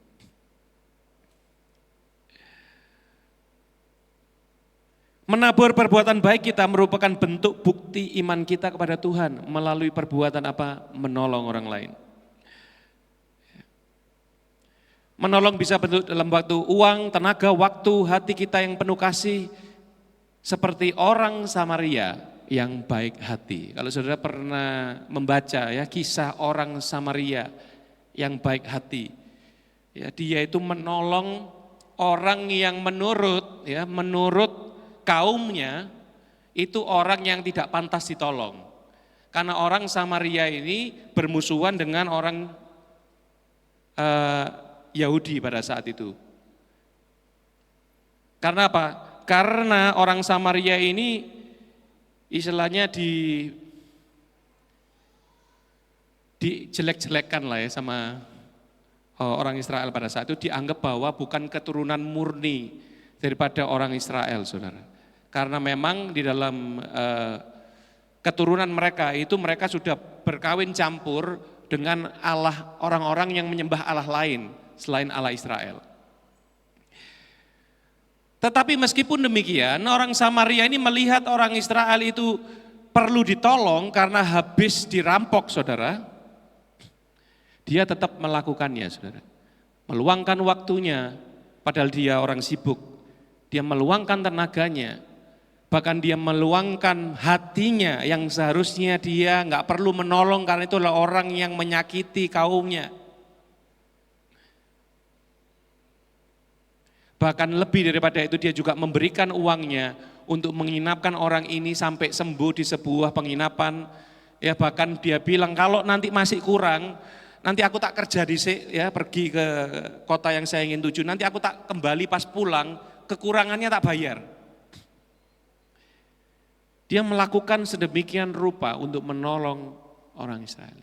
Menabur perbuatan baik kita merupakan bentuk bukti iman kita kepada Tuhan melalui perbuatan apa? Menolong orang lain. Menolong bisa bentuk dalam waktu uang, tenaga, waktu, hati kita yang penuh kasih. Seperti orang Samaria yang baik hati. Kalau saudara pernah membaca ya kisah orang Samaria yang baik hati. Ya, dia itu menolong orang yang menurut kaumnya itu orang yang tidak pantas ditolong. Karena orang Samaria ini bermusuhan dengan orang Yahudi pada saat itu. Karena apa? Karena orang Samaria ini istilahnya dijelek-jelekkan lah ya sama orang Israel pada saat itu, dianggap bahwa bukan keturunan murni daripada orang Israel, saudara. Karena memang di dalam keturunan mereka itu mereka sudah berkawin campur dengan Allah, orang-orang yang menyembah Allah lain selain Allah Israel. Tetapi meskipun demikian, orang Samaria ini melihat orang Israel itu perlu ditolong karena habis dirampok, saudara. Dia tetap melakukannya, saudara. Meluangkan waktunya, padahal dia orang sibuk. Dia meluangkan tenaganya, bahkan dia meluangkan hatinya yang seharusnya dia nggak perlu menolong karena itu adalah orang yang menyakiti kaumnya. Bahkan lebih daripada itu dia juga memberikan uangnya untuk menginapkan orang ini sampai sembuh di sebuah penginapan. Ya bahkan dia bilang kalau nanti masih kurang, nanti aku tak kerja pergi ke kota yang saya ingin tuju. Nanti aku tak kembali pas pulang, kekurangannya tak bayar. Dia melakukan sedemikian rupa untuk menolong orang Israel.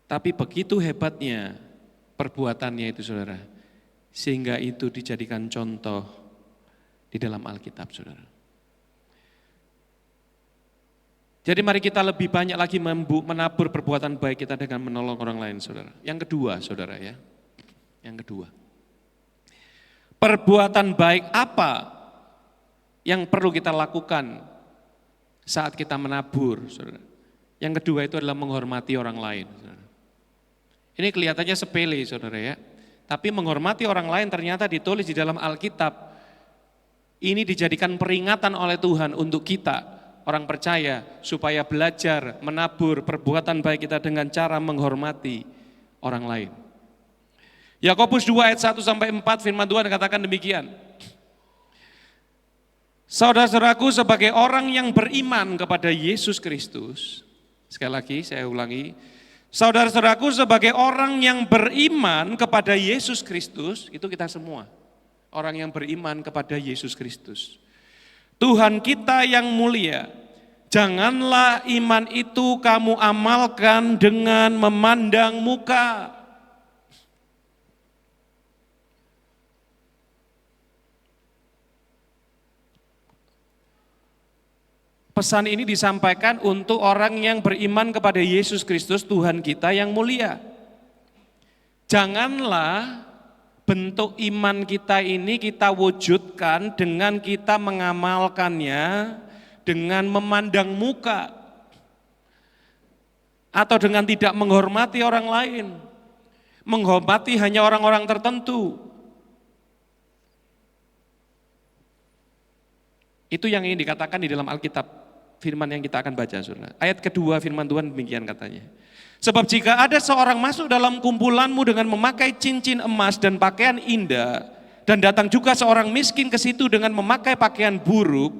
Tapi begitu hebatnya perbuatannya itu saudara, sehingga itu dijadikan contoh di dalam Alkitab saudara. Jadi mari kita lebih banyak lagi menabur perbuatan baik kita dengan menolong orang lain saudara. Yang kedua saudara ya, yang kedua. Perbuatan baik apa yang perlu kita lakukan saat kita menabur saudara. Yang kedua itu adalah menghormati orang lain saudara. Ini kelihatannya sepele saudara ya. Tapi menghormati orang lain ternyata ditulis di dalam Alkitab. Ini dijadikan peringatan oleh Tuhan untuk kita, orang percaya, supaya belajar menabur perbuatan baik kita dengan cara menghormati orang lain. Yakobus 2 ayat 1-4 firman Tuhan katakan demikian. Saudara-saudaraku sebagai orang yang beriman kepada Yesus Kristus, sekali lagi saya ulangi, saudara-saudaraku sebagai orang yang beriman kepada Yesus Kristus, itu kita semua, orang yang beriman kepada Yesus Kristus. Tuhan kita yang mulia, janganlah iman itu kamu amalkan dengan memandang muka. Pesan ini disampaikan untuk orang yang beriman kepada Yesus Kristus Tuhan kita yang mulia. Janganlah bentuk iman kita ini kita wujudkan dengan kita mengamalkannya dengan memandang muka atau dengan tidak menghormati orang lain, menghormati hanya orang-orang tertentu. Itu yang ingin dikatakan di dalam Alkitab, firman yang kita akan baca saudara. Ayat kedua firman Tuhan demikian katanya. Sebab jika ada seorang masuk dalam kumpulanmu dengan memakai cincin emas dan pakaian indah, dan datang juga seorang miskin ke situ dengan memakai pakaian buruk,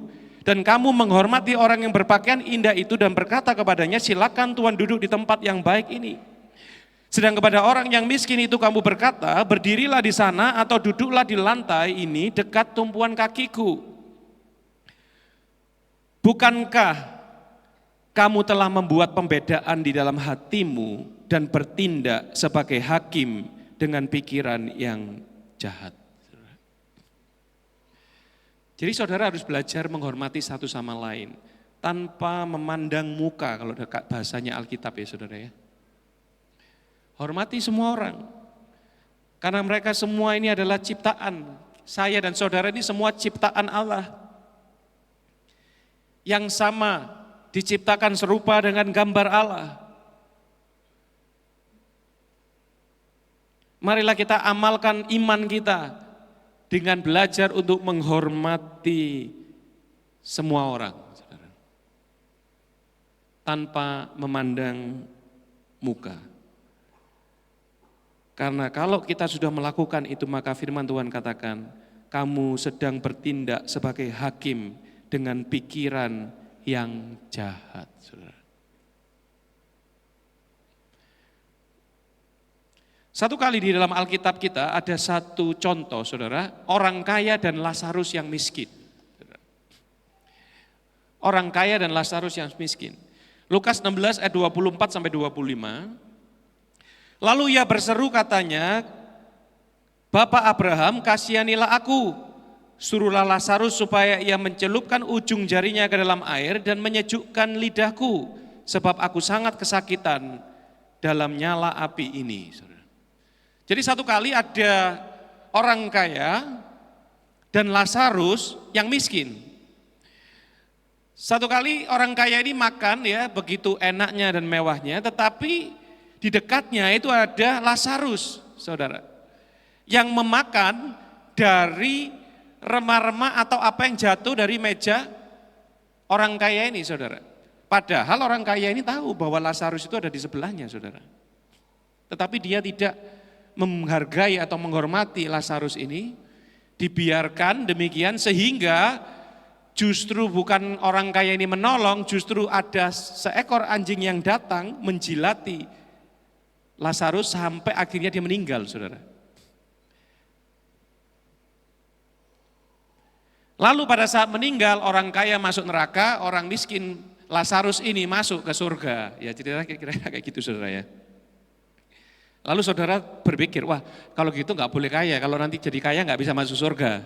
dan kamu menghormati orang yang berpakaian indah itu dan berkata kepadanya, silakan Tuhan duduk di tempat yang baik ini. Sedang kepada orang yang miskin itu kamu berkata, berdirilah di sana atau duduklah di lantai ini dekat tumpuan kakiku. Bukankah kamu telah membuat pembedaan di dalam hatimu dan bertindak sebagai hakim dengan pikiran yang jahat? Jadi saudara harus belajar menghormati satu sama lain tanpa memandang muka, kalau bahasanya Alkitab ya saudara ya. Hormati semua orang, karena mereka semua ini adalah ciptaan. Saya dan saudara ini semua ciptaan Allah. Yang sama diciptakan serupa dengan gambar Allah. Marilah kita amalkan iman kita dengan belajar untuk menghormati semua orang, saudara, tanpa memandang muka. Karena kalau kita sudah melakukan itu, maka firman Tuhan katakan, kamu sedang bertindak sebagai hakim dengan pikiran yang jahat, saudara. Satu kali di dalam Alkitab kita ada satu contoh, saudara, orang kaya dan Lazarus yang miskin. Orang kaya dan Lazarus yang miskin. Lukas 16 ayat 24-25. Lalu ia berseru katanya, Bapak Abraham, kasihanilah aku. Suruhlah Lazarus supaya ia mencelupkan ujung jarinya ke dalam air dan menyejukkan lidahku, sebab aku sangat kesakitan dalam nyala api ini. Jadi satu kali ada orang kaya dan Lazarus yang miskin. Satu kali orang kaya ini makan ya begitu enaknya dan mewahnya, tetapi di dekatnya itu ada Lazarus, saudara, yang memakan dari remah-remah atau apa yang jatuh dari meja orang kaya ini, saudara. Padahal orang kaya ini tahu bahwa Lazarus itu ada di sebelahnya, saudara. Tetapi dia tidak menghargai atau menghormati Lazarus ini, dibiarkan demikian sehingga justru bukan orang kaya ini menolong, justru ada seekor anjing yang datang menjilati Lazarus sampai akhirnya dia meninggal, saudara. Lalu pada saat meninggal orang kaya masuk neraka, orang miskin Lazarus ini masuk ke surga. Ya cerita kira-kira kayak gitu saudara ya. Lalu saudara berpikir, wah kalau gitu nggak boleh kaya, kalau nanti jadi kaya nggak bisa masuk surga.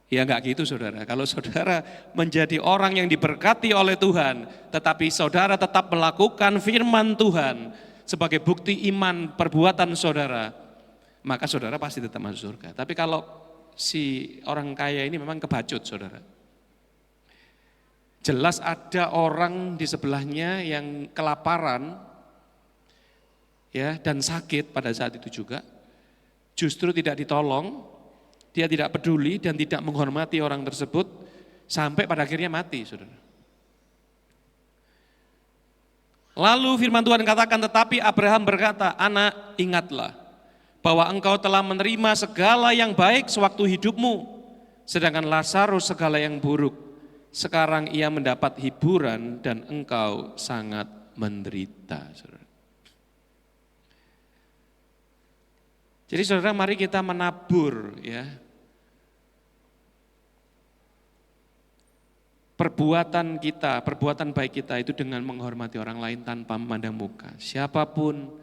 Ya nggak gitu saudara, kalau saudara menjadi orang yang diberkati oleh Tuhan, tetapi saudara tetap melakukan firman Tuhan sebagai bukti iman perbuatan saudara, maka saudara pasti tetap masuk surga. Tapi kalau si orang kaya ini memang kebacut saudara. Jelas ada orang di sebelahnya yang kelaparan, ya, dan sakit pada saat itu juga, justru tidak ditolong, dia tidak peduli dan tidak menghormati orang tersebut sampai pada akhirnya mati, saudara. Lalu firman Tuhan katakan, tetapi Abraham berkata, anak, ingatlah bahwa engkau telah menerima segala yang baik sewaktu hidupmu, sedangkan Lazarus segala yang buruk. Sekarang ia mendapat hiburan dan engkau sangat menderita, saudara. Jadi saudara, mari kita menabur, ya, perbuatan kita, perbuatan baik kita itu dengan menghormati orang lain tanpa memandang muka. Siapapun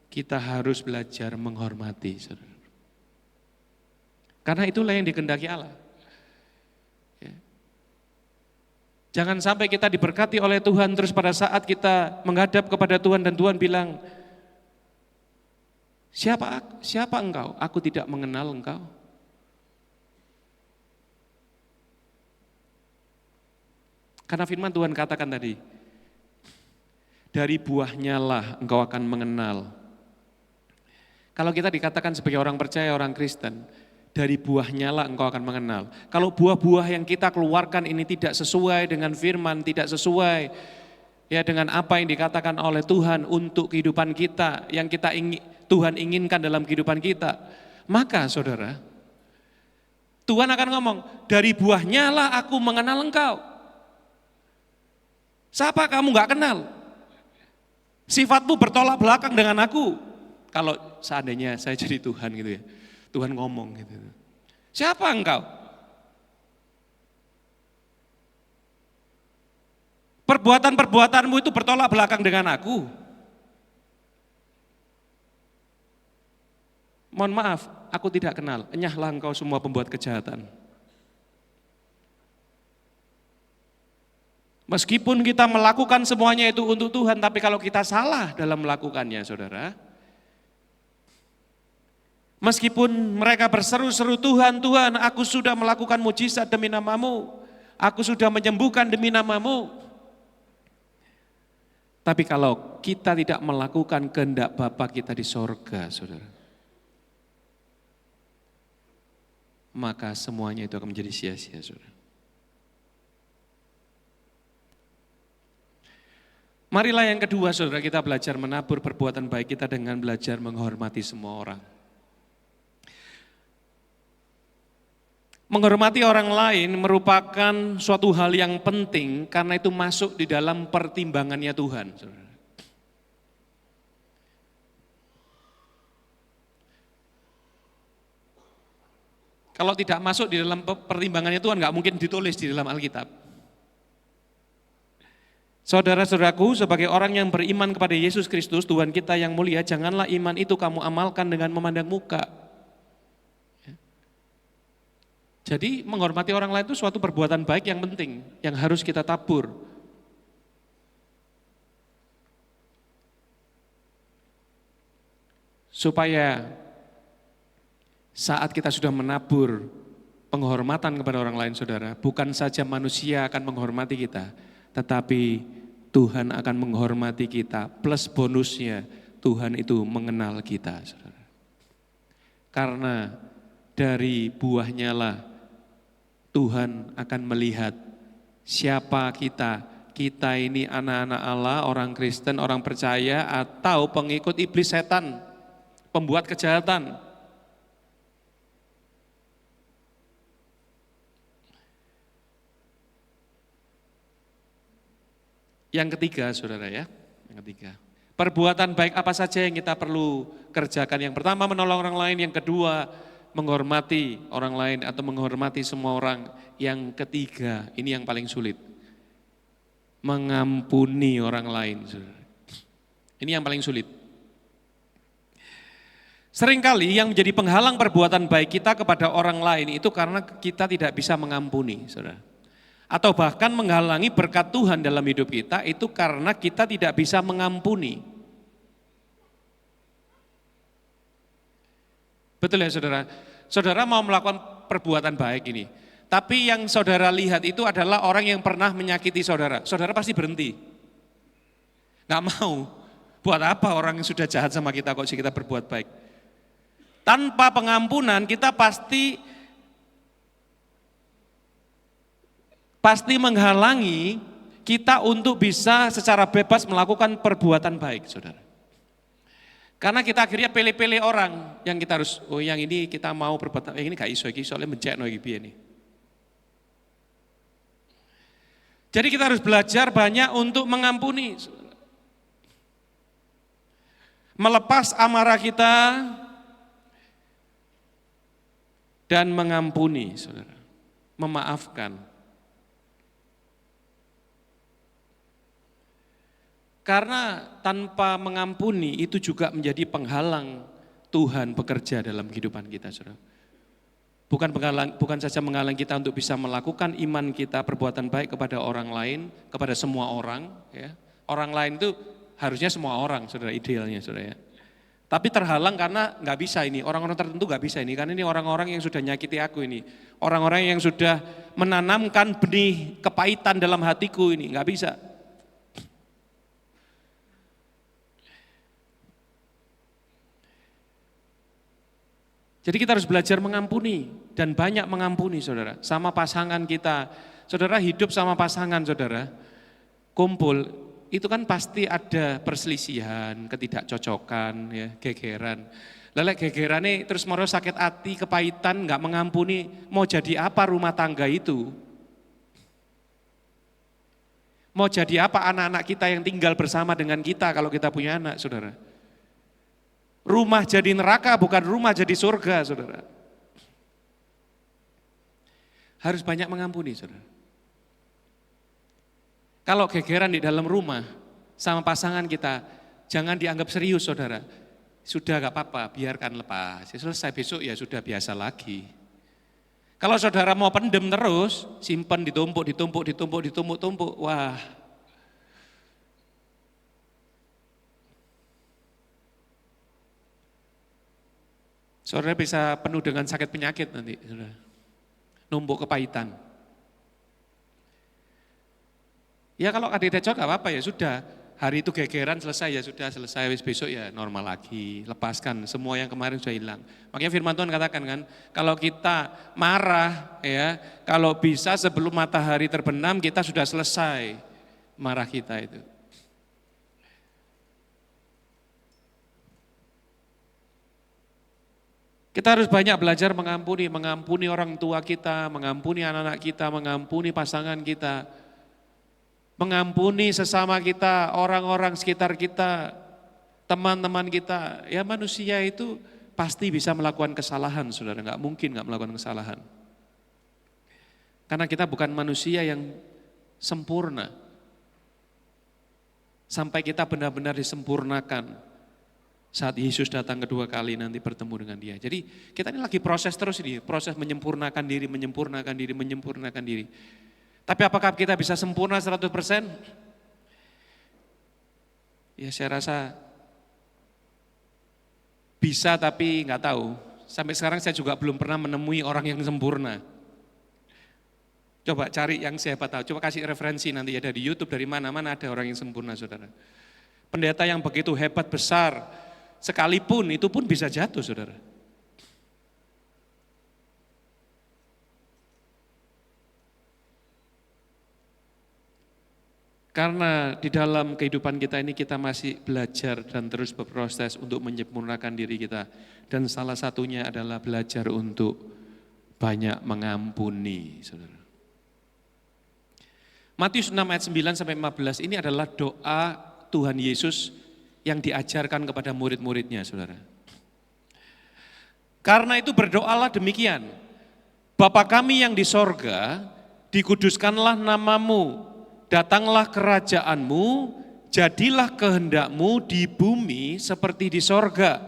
kita harus belajar menghormati, saudara. Karena itulah yang dikehendaki Allah. Ya. Jangan sampai kita diberkati oleh Tuhan terus pada saat kita menghadap kepada Tuhan dan Tuhan bilang, Siapa engkau? Aku tidak mengenal engkau. Karena firman Tuhan katakan tadi, dari buahnya lah engkau akan mengenal. Kalau kita dikatakan sebagai orang percaya, orang Kristen, dari buahnya lah engkau akan mengenal. Kalau buah-buah yang kita keluarkan ini tidak sesuai dengan firman, tidak sesuai ya dengan apa yang dikatakan oleh Tuhan untuk kehidupan kita, yang Tuhan inginkan dalam kehidupan kita, maka saudara, Tuhan akan ngomong, dari buahnya lah aku mengenal engkau. Siapa kamu gak kenal? Sifatmu bertolak belakang dengan aku. Kalau seandainya saya jadi Tuhan gitu ya, Tuhan ngomong gitu. Siapa engkau? Perbuatan-perbuatanmu itu bertolak belakang dengan aku. Mohon maaf, aku tidak kenal. Enyahlah engkau semua pembuat kejahatan. Meskipun kita melakukan semuanya itu untuk Tuhan, tapi kalau kita salah dalam melakukannya, saudara, meskipun mereka berseru-seru, Tuhan, Tuhan, aku sudah melakukan mujizat demi namamu, aku sudah menyembuhkan demi namamu. Tapi kalau kita tidak melakukan kehendak Bapa kita di sorga, saudara, maka semuanya itu akan menjadi sia-sia, saudara. Marilah yang kedua, saudara, kita belajar menabur perbuatan baik kita dengan belajar menghormati semua orang. Menghormati orang lain merupakan suatu hal yang penting karena itu masuk di dalam pertimbangannya Tuhan, saudara. Kalau tidak masuk di dalam pertimbangannya Tuhan, nggak mungkin ditulis di dalam Alkitab. Saudara-saudaraku, sebagai orang yang beriman kepada Yesus Kristus, Tuhan kita yang mulia, janganlah iman itu kamu amalkan dengan memandang muka. Jadi menghormati orang lain itu suatu perbuatan baik yang penting, yang harus kita tabur. Supaya saat kita sudah menabur penghormatan kepada orang lain, saudara, bukan saja manusia akan menghormati kita, tetapi Tuhan akan menghormati kita, plus bonusnya Tuhan itu mengenal kita, saudara. Karena dari buahnya lah Tuhan akan melihat siapa kita. Kita ini anak-anak Allah, orang Kristen, orang percaya, atau pengikut iblis setan, pembuat kejahatan. Yang ketiga, saudara ya, yang ketiga, perbuatan baik apa saja yang kita perlu kerjakan. Yang pertama, menolong orang lain. Yang kedua, menghormati orang lain atau menghormati semua orang. Yang ketiga, ini yang paling sulit, mengampuni orang lain, saudara. Ini yang paling sulit. Seringkali yang menjadi penghalang perbuatan baik kita kepada orang lain itu karena kita tidak bisa mengampuni, saudara. Atau bahkan menghalangi berkat Tuhan dalam hidup kita itu karena kita tidak bisa mengampuni. Betul ya saudara? Saudara mau melakukan perbuatan baik ini, tapi yang saudara lihat itu adalah orang yang pernah menyakiti saudara. Saudara pasti berhenti. Nggak mau. Buat apa orang yang sudah jahat sama kita kok kita berbuat baik? Tanpa pengampunan kita pasti menghalangi kita untuk bisa secara bebas melakukan perbuatan baik, saudara. Karena kita akhirnya pilih-pilih orang yang kita harus, oh yang ini kita mau berbuat, yang ini gak iso, soalnya mencekno ini. Jadi kita harus belajar banyak untuk mengampuni. Melepas amarah kita dan mengampuni, saudara. Memaafkan. Karena tanpa mengampuni itu juga menjadi penghalang Tuhan bekerja dalam kehidupan kita, saudara. Bukan saja menghalang kita untuk bisa melakukan iman kita, perbuatan baik kepada orang lain, kepada semua orang. Ya. Orang lain itu harusnya semua orang, saudara, idealnya, saudara. Ya. Tapi terhalang karena nggak bisa ini, orang-orang tertentu nggak bisa ini, karena ini orang-orang yang sudah nyakiti aku ini, orang-orang yang sudah menanamkan benih kepahitan dalam hatiku ini, nggak bisa. Jadi kita harus belajar mengampuni dan banyak mengampuni, saudara, sama pasangan kita. Saudara hidup sama pasangan, saudara, kumpul. Itu kan pasti ada perselisihan, ketidakcocokan, ya, gegeran. Lelek gegerannya terus mau sakit hati, kepahitan, nggak mengampuni, mau jadi apa rumah tangga itu? Mau jadi apa anak-anak kita yang tinggal bersama dengan kita kalau kita punya anak, saudara? Rumah jadi neraka, bukan rumah jadi surga, saudara. Harus banyak mengampuni, saudara. Kalau gegeran di dalam rumah sama pasangan kita, jangan dianggap serius, saudara. Sudah gak apa-apa, biarkan lepas. Selesai besok ya sudah biasa lagi. Kalau saudara mau pendem terus, simpan ditumpuk. Wah. Saudara bisa penuh dengan sakit penyakit nanti, saudara. Numpuk kepahitan. Ya kalau ada cocok gak apa-apa ya sudah, hari itu gegeran selesai ya sudah selesai, besok ya normal lagi, lepaskan semua yang kemarin sudah hilang. Makanya firman Tuhan katakan kan, kalau kita marah ya, kalau bisa sebelum matahari terbenam kita sudah selesai marah kita itu. Kita harus banyak belajar mengampuni orang tua kita, mengampuni anak-anak kita, mengampuni pasangan kita. Mengampuni sesama kita, orang-orang sekitar kita, teman-teman kita. Ya manusia itu pasti bisa melakukan kesalahan, saudara. Nggak mungkin nggak melakukan kesalahan. Karena kita bukan manusia yang sempurna. Sampai kita benar-benar disempurnakan saat Yesus datang kedua kali nanti bertemu dengan dia. Jadi kita ini lagi proses terus ini, proses menyempurnakan diri. Tapi apakah kita bisa sempurna 100%? Ya saya rasa bisa tapi nggak tahu. Sampai sekarang saya juga belum pernah menemui orang yang sempurna. Coba cari yang siapa tahu, coba kasih referensi nanti ada di YouTube dari mana-mana ada orang yang sempurna, saudara. Pendeta yang begitu hebat besar, sekalipun itu pun bisa jatuh, saudara. Karena di dalam kehidupan kita ini kita masih belajar dan terus berproses untuk menyempurnakan diri kita. Dan salah satunya adalah belajar untuk banyak mengampuni, saudara. Matius 6 ayat 9 sampai 15 ini adalah doa Tuhan Yesus yang diajarkan kepada murid-muridnya, saudara. Karena itu berdoalah demikian, Bapa kami yang di sorga, dikuduskanlah namamu, datanglah kerajaanmu, jadilah kehendakmu di bumi seperti di sorga.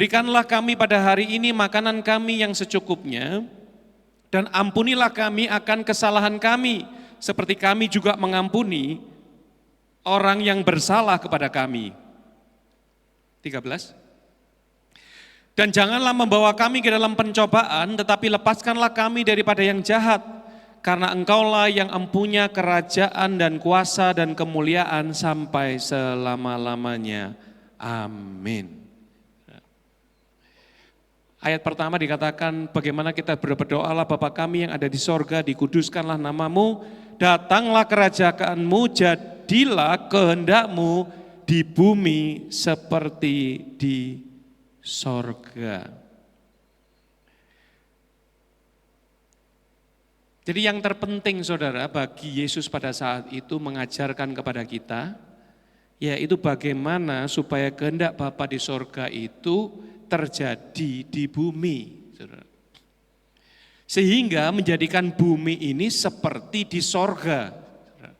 Berikanlah kami pada hari ini makanan kami yang secukupnya, dan ampunilah kami akan kesalahan kami, seperti kami juga mengampuni orang yang bersalah kepada kami. 13. Dan janganlah membawa kami ke dalam pencobaan, tetapi lepaskanlah kami daripada yang jahat, karena Engkaulah yang empunya kerajaan dan kuasa dan kemuliaan sampai selama-lamanya. Amin. Ayat pertama dikatakan bagaimana kita berdoalah Bapa kami yang ada di sorga, dikuduskanlah namamu, datanglah kerajaanmu, jadilah kehendakmu di bumi seperti di sorga. Jadi yang terpenting saudara bagi Yesus pada saat itu mengajarkan kepada kita, yaitu bagaimana supaya kehendak Bapa di sorga itu terjadi di bumi, saudara. Sehingga menjadikan bumi ini seperti di sorga. Saudara.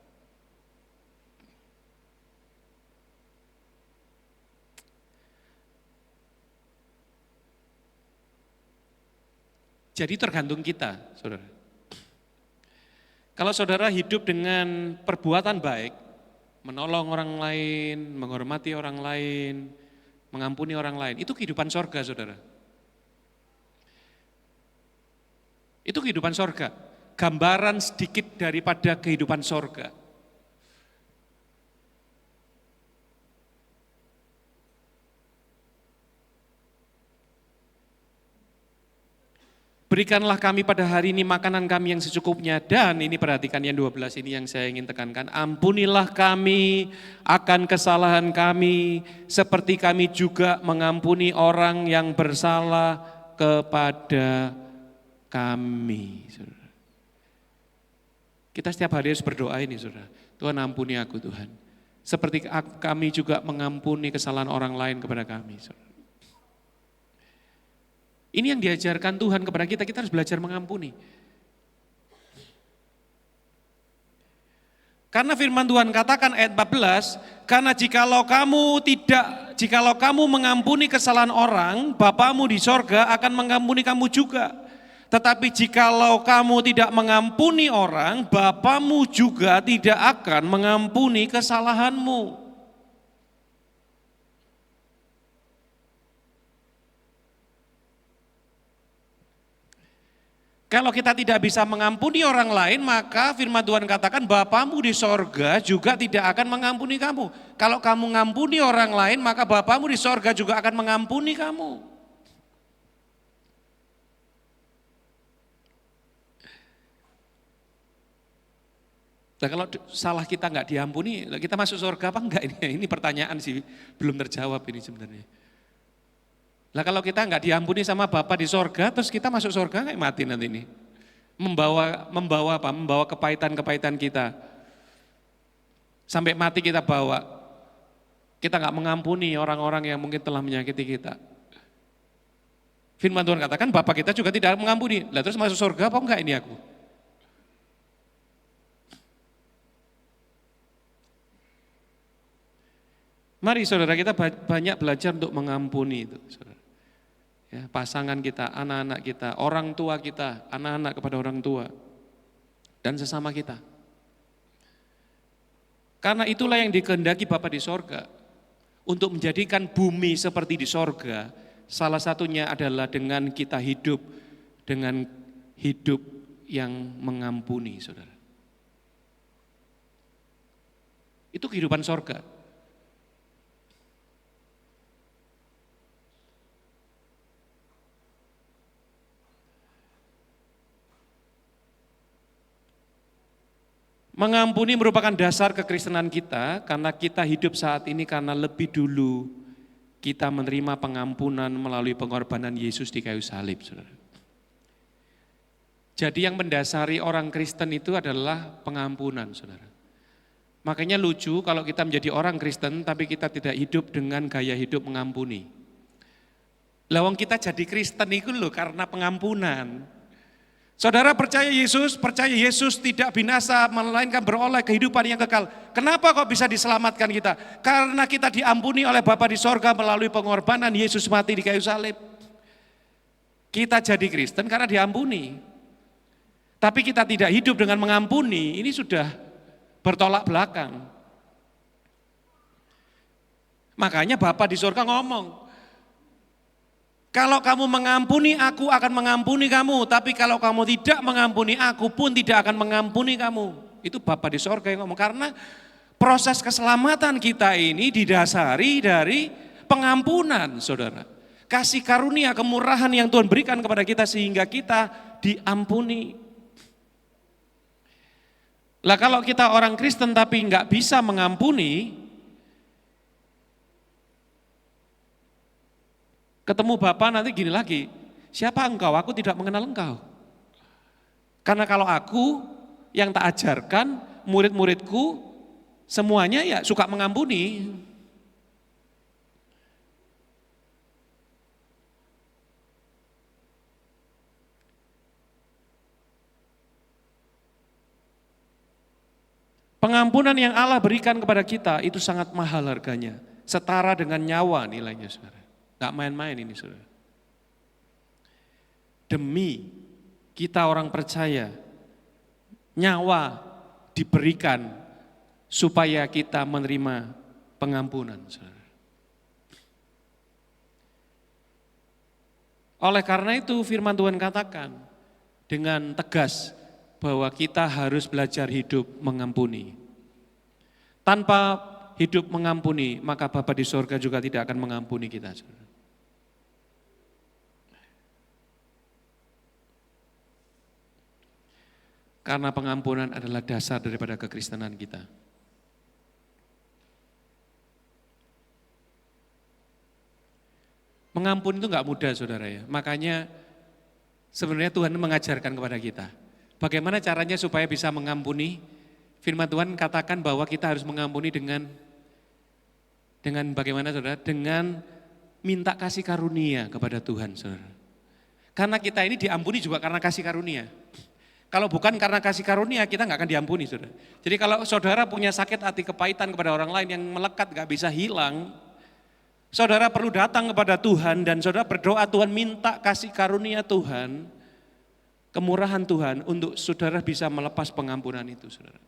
Jadi tergantung kita, saudara. Kalau saudara hidup dengan perbuatan baik, menolong orang lain, menghormati orang lain, mengampuni orang lain, itu kehidupan sorga, saudara. Itu kehidupan sorga. Gambaran sedikit daripada kehidupan sorga. Berikanlah kami pada hari ini makanan kami yang secukupnya, dan ini perhatikan yang 12 ini yang saya ingin tekankan. Ampunilah kami akan kesalahan kami, seperti kami juga mengampuni orang yang bersalah kepada kami. Saudara. Kita setiap hari harus berdoa ini, saudara. Tuhan ampuni aku Tuhan. Seperti kami juga mengampuni kesalahan orang lain kepada kami, saudara. Ini yang diajarkan Tuhan kepada kita, kita harus belajar mengampuni. Karena firman Tuhan katakan ayat 14, karena jikalau kamu mengampuni kesalahan orang, Bapamu di sorga akan mengampuni kamu juga. Tetapi jikalau kamu tidak mengampuni orang, Bapamu juga tidak akan mengampuni kesalahanmu. Kalau kita tidak bisa mengampuni orang lain, maka firman Tuhan katakan Bapamu di sorga juga tidak akan mengampuni kamu. Kalau kamu mengampuni orang lain, maka Bapamu di sorga juga akan mengampuni kamu. Nah, kalau salah kita nggak diampuni, kita masuk sorga apa enggak ini? Ini pertanyaan sih, belum terjawab ini sebenarnya. Nah kalau kita nggak diampuni sama Bapa di sorga, terus kita masuk sorga nggak mati nanti ini? Membawa apa? Membawa kepahitan-kepahitan kita. Sampai mati kita bawa. Kita nggak mengampuni orang-orang yang mungkin telah menyakiti kita. Firman Tuhan katakan Bapa kita juga tidak mengampuni. Lah terus masuk sorga apa enggak ini aku? Mari saudara kita banyak belajar untuk mengampuni itu, saudara. Ya, pasangan kita, anak-anak kita, orang tua kita, anak-anak kepada orang tua, dan sesama kita. Karena itulah yang dikehendaki Bapa di sorga, untuk menjadikan bumi seperti di sorga, salah satunya adalah dengan kita hidup dengan hidup yang mengampuni, saudara. Itu kehidupan sorga. Mengampuni merupakan dasar kekristenan kita karena kita hidup saat ini karena lebih dulu kita menerima pengampunan melalui pengorbanan Yesus di kayu salib, saudara. Jadi yang mendasari orang Kristen itu adalah pengampunan, saudara. Makanya lucu kalau kita menjadi orang Kristen tapi kita tidak hidup dengan gaya hidup mengampuni. Lawang kita jadi Kristen itu loh karena pengampunan. Saudara percaya Yesus tidak binasa, melainkan beroleh kehidupan yang kekal. Kenapa kok bisa diselamatkan kita? Karena kita diampuni oleh Bapa di sorga melalui pengorbanan Yesus mati di kayu salib. Kita jadi Kristen karena diampuni. Tapi kita tidak hidup dengan mengampuni, ini sudah bertolak belakang. Makanya Bapa di sorga ngomong, kalau kamu mengampuni aku akan mengampuni kamu, tapi kalau kamu tidak mengampuni aku pun tidak akan mengampuni kamu. Itu Bapa di sorga yang ngomong, karena proses keselamatan kita ini didasari dari pengampunan, saudara. Kasih karunia, kemurahan yang Tuhan berikan kepada kita sehingga kita diampuni. Lah kalau kita orang Kristen tapi nggak bisa mengampuni, ketemu Bapa nanti gini lagi, siapa engkau? Aku tidak mengenal engkau. Karena kalau aku yang tak ajarkan, murid-muridku semuanya ya suka mengampuni. Pengampunan yang Allah berikan kepada kita itu sangat mahal harganya. Setara dengan nyawa nilainya, saudara. Gak main-main ini, saudara. Demi kita orang percaya, nyawa diberikan supaya kita menerima pengampunan, saudara. Oleh karena itu firman Tuhan katakan dengan tegas bahwa kita harus belajar hidup mengampuni. Tanpa hidup mengampuni, maka Bapa di sorga juga tidak akan mengampuni kita, saudara. Karena pengampunan adalah dasar daripada kekristenan kita. Mengampuni itu enggak mudah, saudara ya. Makanya sebenarnya Tuhan mengajarkan kepada kita. Bagaimana caranya supaya bisa mengampuni? Firman Tuhan katakan bahwa kita harus mengampuni dengan bagaimana, saudara? Dengan minta kasih karunia kepada Tuhan, saudara. Karena kita ini diampuni juga karena kasih karunia. Kalau bukan karena kasih karunia, kita nggak akan diampuni, saudara. Jadi kalau saudara punya sakit hati kepahitan kepada orang lain yang melekat nggak bisa hilang, saudara perlu datang kepada Tuhan dan saudara berdoa, Tuhan minta kasih karunia Tuhan, kemurahan Tuhan untuk saudara bisa melepas pengampunan itu, saudara.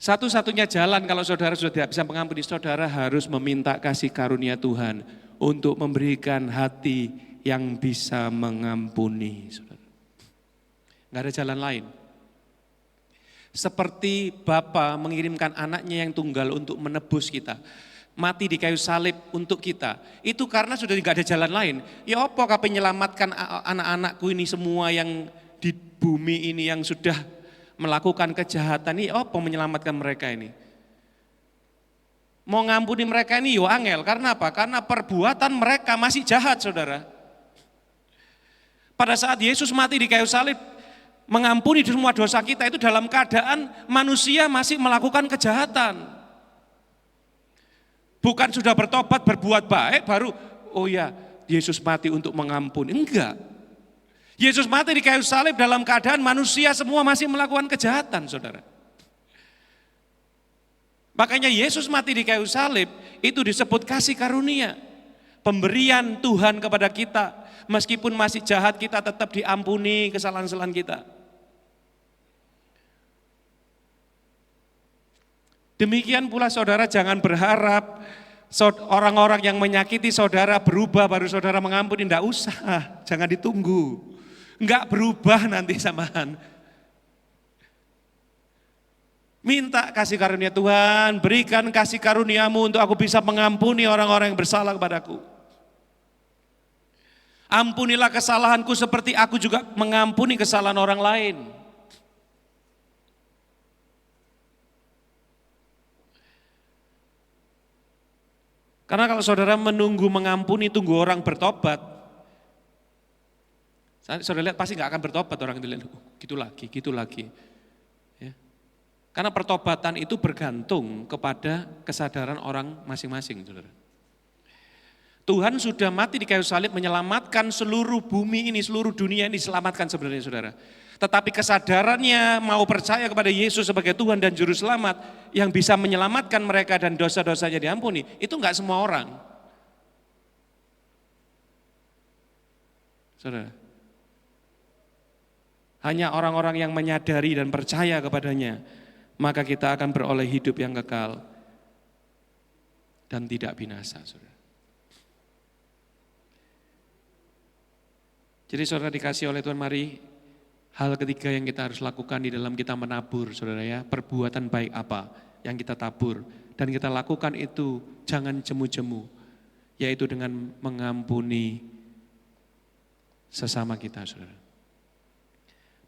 Satu-satunya jalan kalau saudara sudah tidak bisa mengampuni, saudara harus meminta kasih karunia Tuhan untuk memberikan hati yang bisa mengampuni, saudara. Nggak ada jalan lain. Seperti Bapa mengirimkan anaknya yang tunggal untuk menebus kita, mati di kayu salib untuk kita, itu karena sudah nggak ada jalan lain. Ya apa kau menyelamatkan anak-anakku ini semua yang di bumi ini yang sudah melakukan kejahatan ini, apa menyelamatkan mereka ini? Mau ngampuni mereka ini yo angel, karena apa? Karena perbuatan mereka masih jahat, saudara. Pada saat Yesus mati di kayu salib, mengampuni semua dosa kita itu dalam keadaan manusia masih melakukan kejahatan. Bukan sudah bertobat, berbuat baik, baru, oh ya Yesus mati untuk mengampuni. Enggak. Yesus mati di kayu salib dalam keadaan manusia semua masih melakukan kejahatan, saudara. Makanya Yesus mati di kayu salib itu disebut kasih karunia. Pemberian Tuhan kepada kita. Meskipun masih jahat kita tetap diampuni kesalahan-kesalahan kita. Demikian pula saudara jangan berharap orang-orang yang menyakiti saudara berubah baru saudara mengampuni. Tidak usah, jangan ditunggu. Enggak berubah nanti samaan. Minta kasih karunia Tuhan, berikan kasih karuniamu untuk aku bisa mengampuni orang-orang yang bersalah kepadaku. Ampunilah kesalahanku seperti aku juga mengampuni kesalahan orang lain. Karena kalau saudara menunggu mengampuni, tunggu orang bertobat, saudara lihat pasti nggak akan bertobat orang itu, lihat, gitu lagi. Ya. Karena pertobatan itu bergantung kepada kesadaran orang masing-masing, saudara. Tuhan sudah mati di kayu salib menyelamatkan seluruh bumi ini, seluruh dunia ini diselamatkan sebenarnya saudara. Tetapi kesadarannya mau percaya kepada Yesus sebagai Tuhan dan Juru Selamat yang bisa menyelamatkan mereka dan dosa-dosanya diampuni, itu enggak semua orang. Saudara. Hanya orang-orang yang menyadari dan percaya kepadanya, maka kita akan beroleh hidup yang kekal dan tidak binasa, saudara. Jadi saudara dikasih oleh Tuhan, mari hal ketiga yang kita harus lakukan di dalam kita menabur, saudara ya, perbuatan baik apa yang kita tabur. Dan kita lakukan itu jangan jemu-jemu, yaitu dengan mengampuni sesama kita, saudara.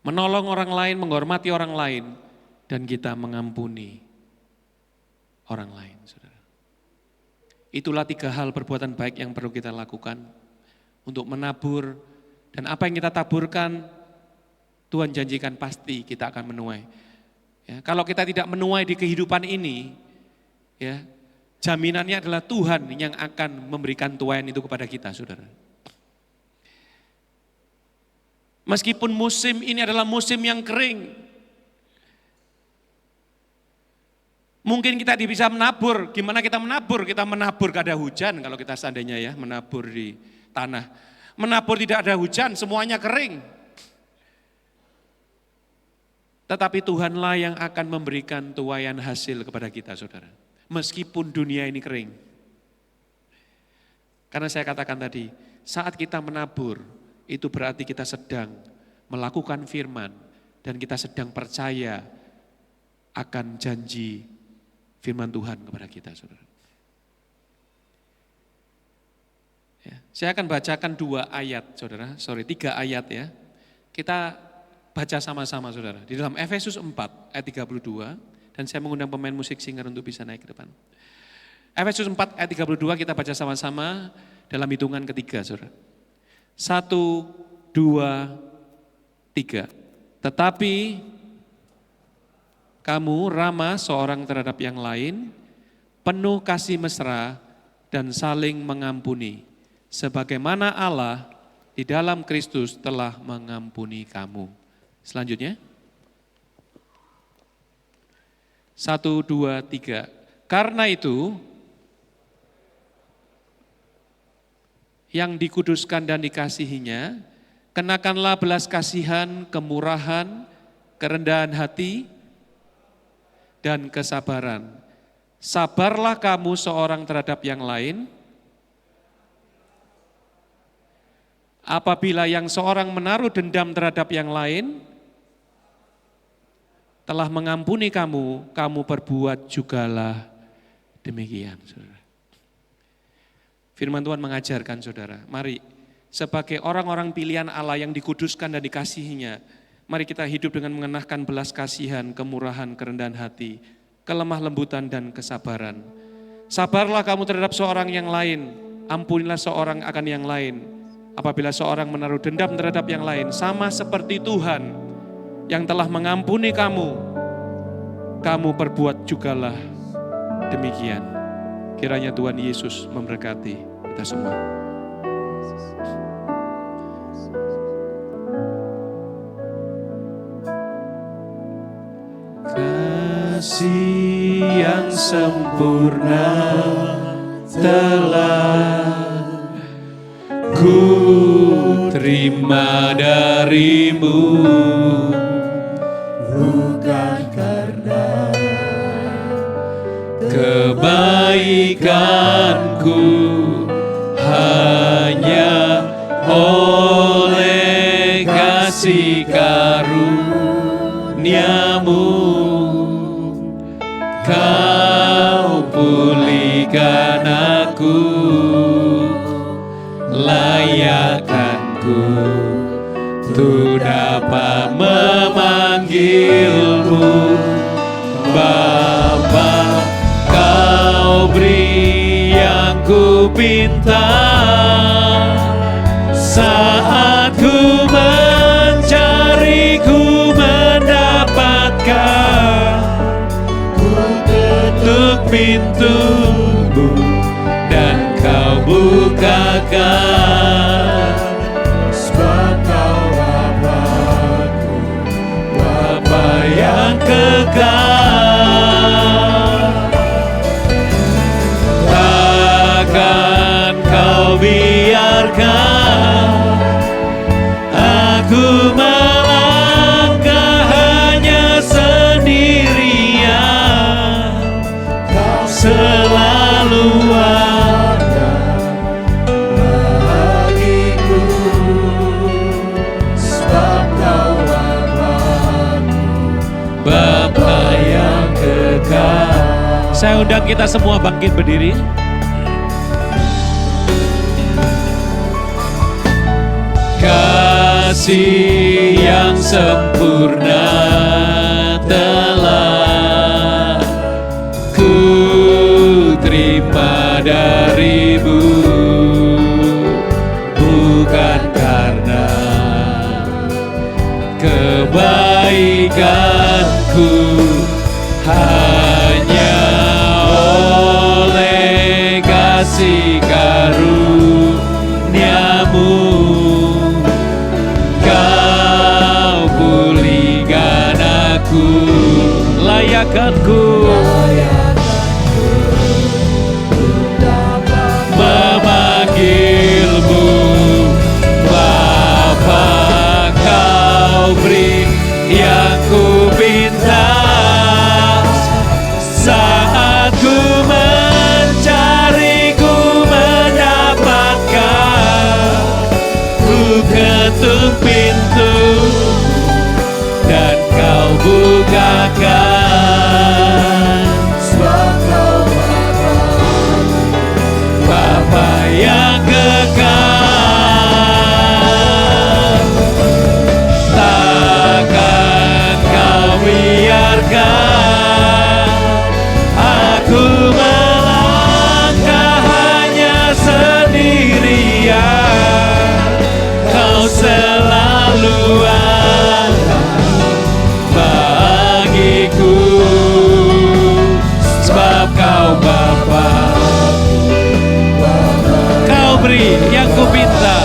Menolong orang lain, menghormati orang lain, dan kita mengampuni orang lain, saudara. Itulah 3 hal perbuatan baik yang perlu kita lakukan untuk menabur. Dan apa yang kita taburkan, Tuhan janjikan pasti kita akan menuai. Ya, kalau kita tidak menuai di kehidupan ini, ya, jaminannya adalah Tuhan yang akan memberikan tuaian itu kepada kita, saudara. Meskipun musim ini adalah musim yang kering, mungkin kita bisa menabur. Gimana kita menabur? Kita menabur gak ada hujan kalau kita seandainya ya menabur di tanah. Menabur tidak ada hujan, semuanya kering. Tetapi Tuhanlah yang akan memberikan tuaian hasil kepada kita, saudara. Meskipun dunia ini kering. Karena saya katakan tadi, saat kita menabur, itu berarti kita sedang melakukan firman. Dan kita sedang percaya akan janji firman Tuhan kepada kita, saudara. Ya, saya akan bacakan 2 ayat, saudara. 3 ayat ya. Kita baca sama-sama, saudara. Di dalam Efesus 4 ayat 32. Dan saya mengundang pemain musik singer untuk bisa naik ke depan. Efesus 4 ayat 32 kita baca sama-sama dalam hitungan ketiga, saudara. 1, 2, 3. Tetapi kamu ramah seorang terhadap yang lain, penuh kasih mesra dan saling mengampuni. Sebagaimana Allah di dalam Kristus telah mengampuni kamu. Selanjutnya. 1, 2, 3. Karena itu, yang dikuduskan dan dikasihinya, kenakanlah belas kasihan, kemurahan, kerendahan hati, dan kesabaran. Sabarlah kamu seorang terhadap yang lain. Apabila yang seorang menaruh dendam terhadap yang lain, telah mengampuni kamu, kamu berbuat jugalah demikian, saudara. Firman Tuhan mengajarkan, saudara, mari sebagai orang-orang pilihan Allah yang dikuduskan dan dikasihinya, mari kita hidup dengan mengenakan belas kasihan, kemurahan, kerendahan hati, kelemah lembutan dan kesabaran. Sabarlah kamu terhadap seorang yang lain, ampunilah seorang akan yang lain. Apabila seorang menaruh dendam terhadap yang lain, sama seperti Tuhan yang telah mengampuni kamu, kamu berbuat jugalah demikian. Kiranya Tuhan Yesus memberkati kita semua. Kasih yang sempurna telah ku terima darimu, bukan karena kebaikanku, hanya oleh kasih karuniamu kau pulihkan aku, layakkanku untuk dapat memanggilmu Bapa. Kau beri yang ku pinta saat ku mencari, ku mendapatkan. Ku ketuk pintumu dan kau bukakan, sebab Kau Bapa-Ku, Bapa yang kekal. Takkan Kau biarkan aku melangkah hanya sendirian. Kau selalu ada bagiku, sebab Kau Bapa-Ku, Bapa yang kekal. Saya undang kita semua bangkit berdiri. Kasih yang sempurna telah ku terima darimu, bukan karena kebaikanku, hanya oleh kasih karunia-Mu Kau pulihkan aku. Layakanku memanggilmu Bapa, Kau beri yang ku pinta. Saat ku mencari, ku mendapatkan. Ku ketuk pintu dan Kau bukakan, sebab Kau Bapa yang kekal. Takkan Kau biarkan aku melangkah hanya sendirian. Kau selalu ada bagiku, sebab Kau Bapa, Kau beri yang ku minta.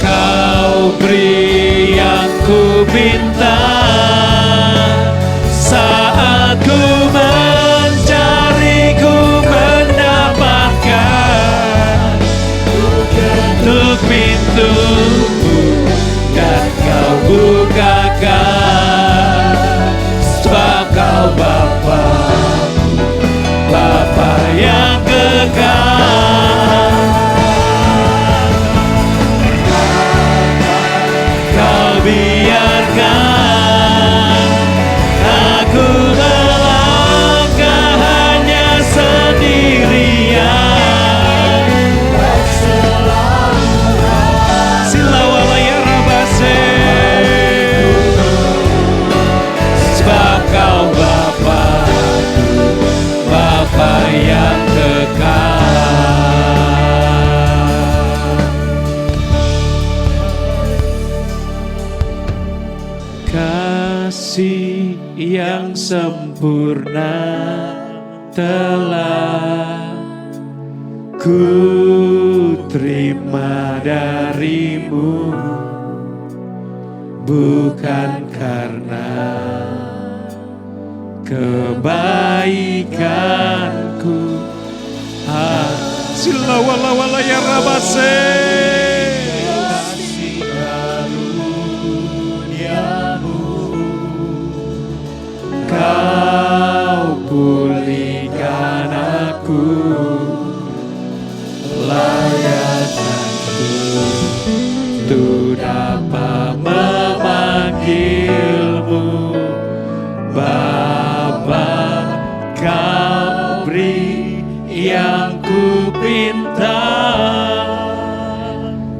Kau beri yang ku minta. Saat ku mencari, ku mendapatkan. Ku ketuk pintu dan Kau bukakan, sebab Kau Bapa, Bapa yang kekal. Kau biarkan aku melangkah hanya sendirian. Silawalaya rabase. Sebab Kau Bapa, Bapa yang kekal. Kasih yang sempurna telah ku terima darimu, bukan karena kebaikanku, Silawalaya rabase. kasih karuniamu. Kau pulihkan aku, layakanku untuk dapat memanggilmu Bapa. Kau beri yang ku pinta.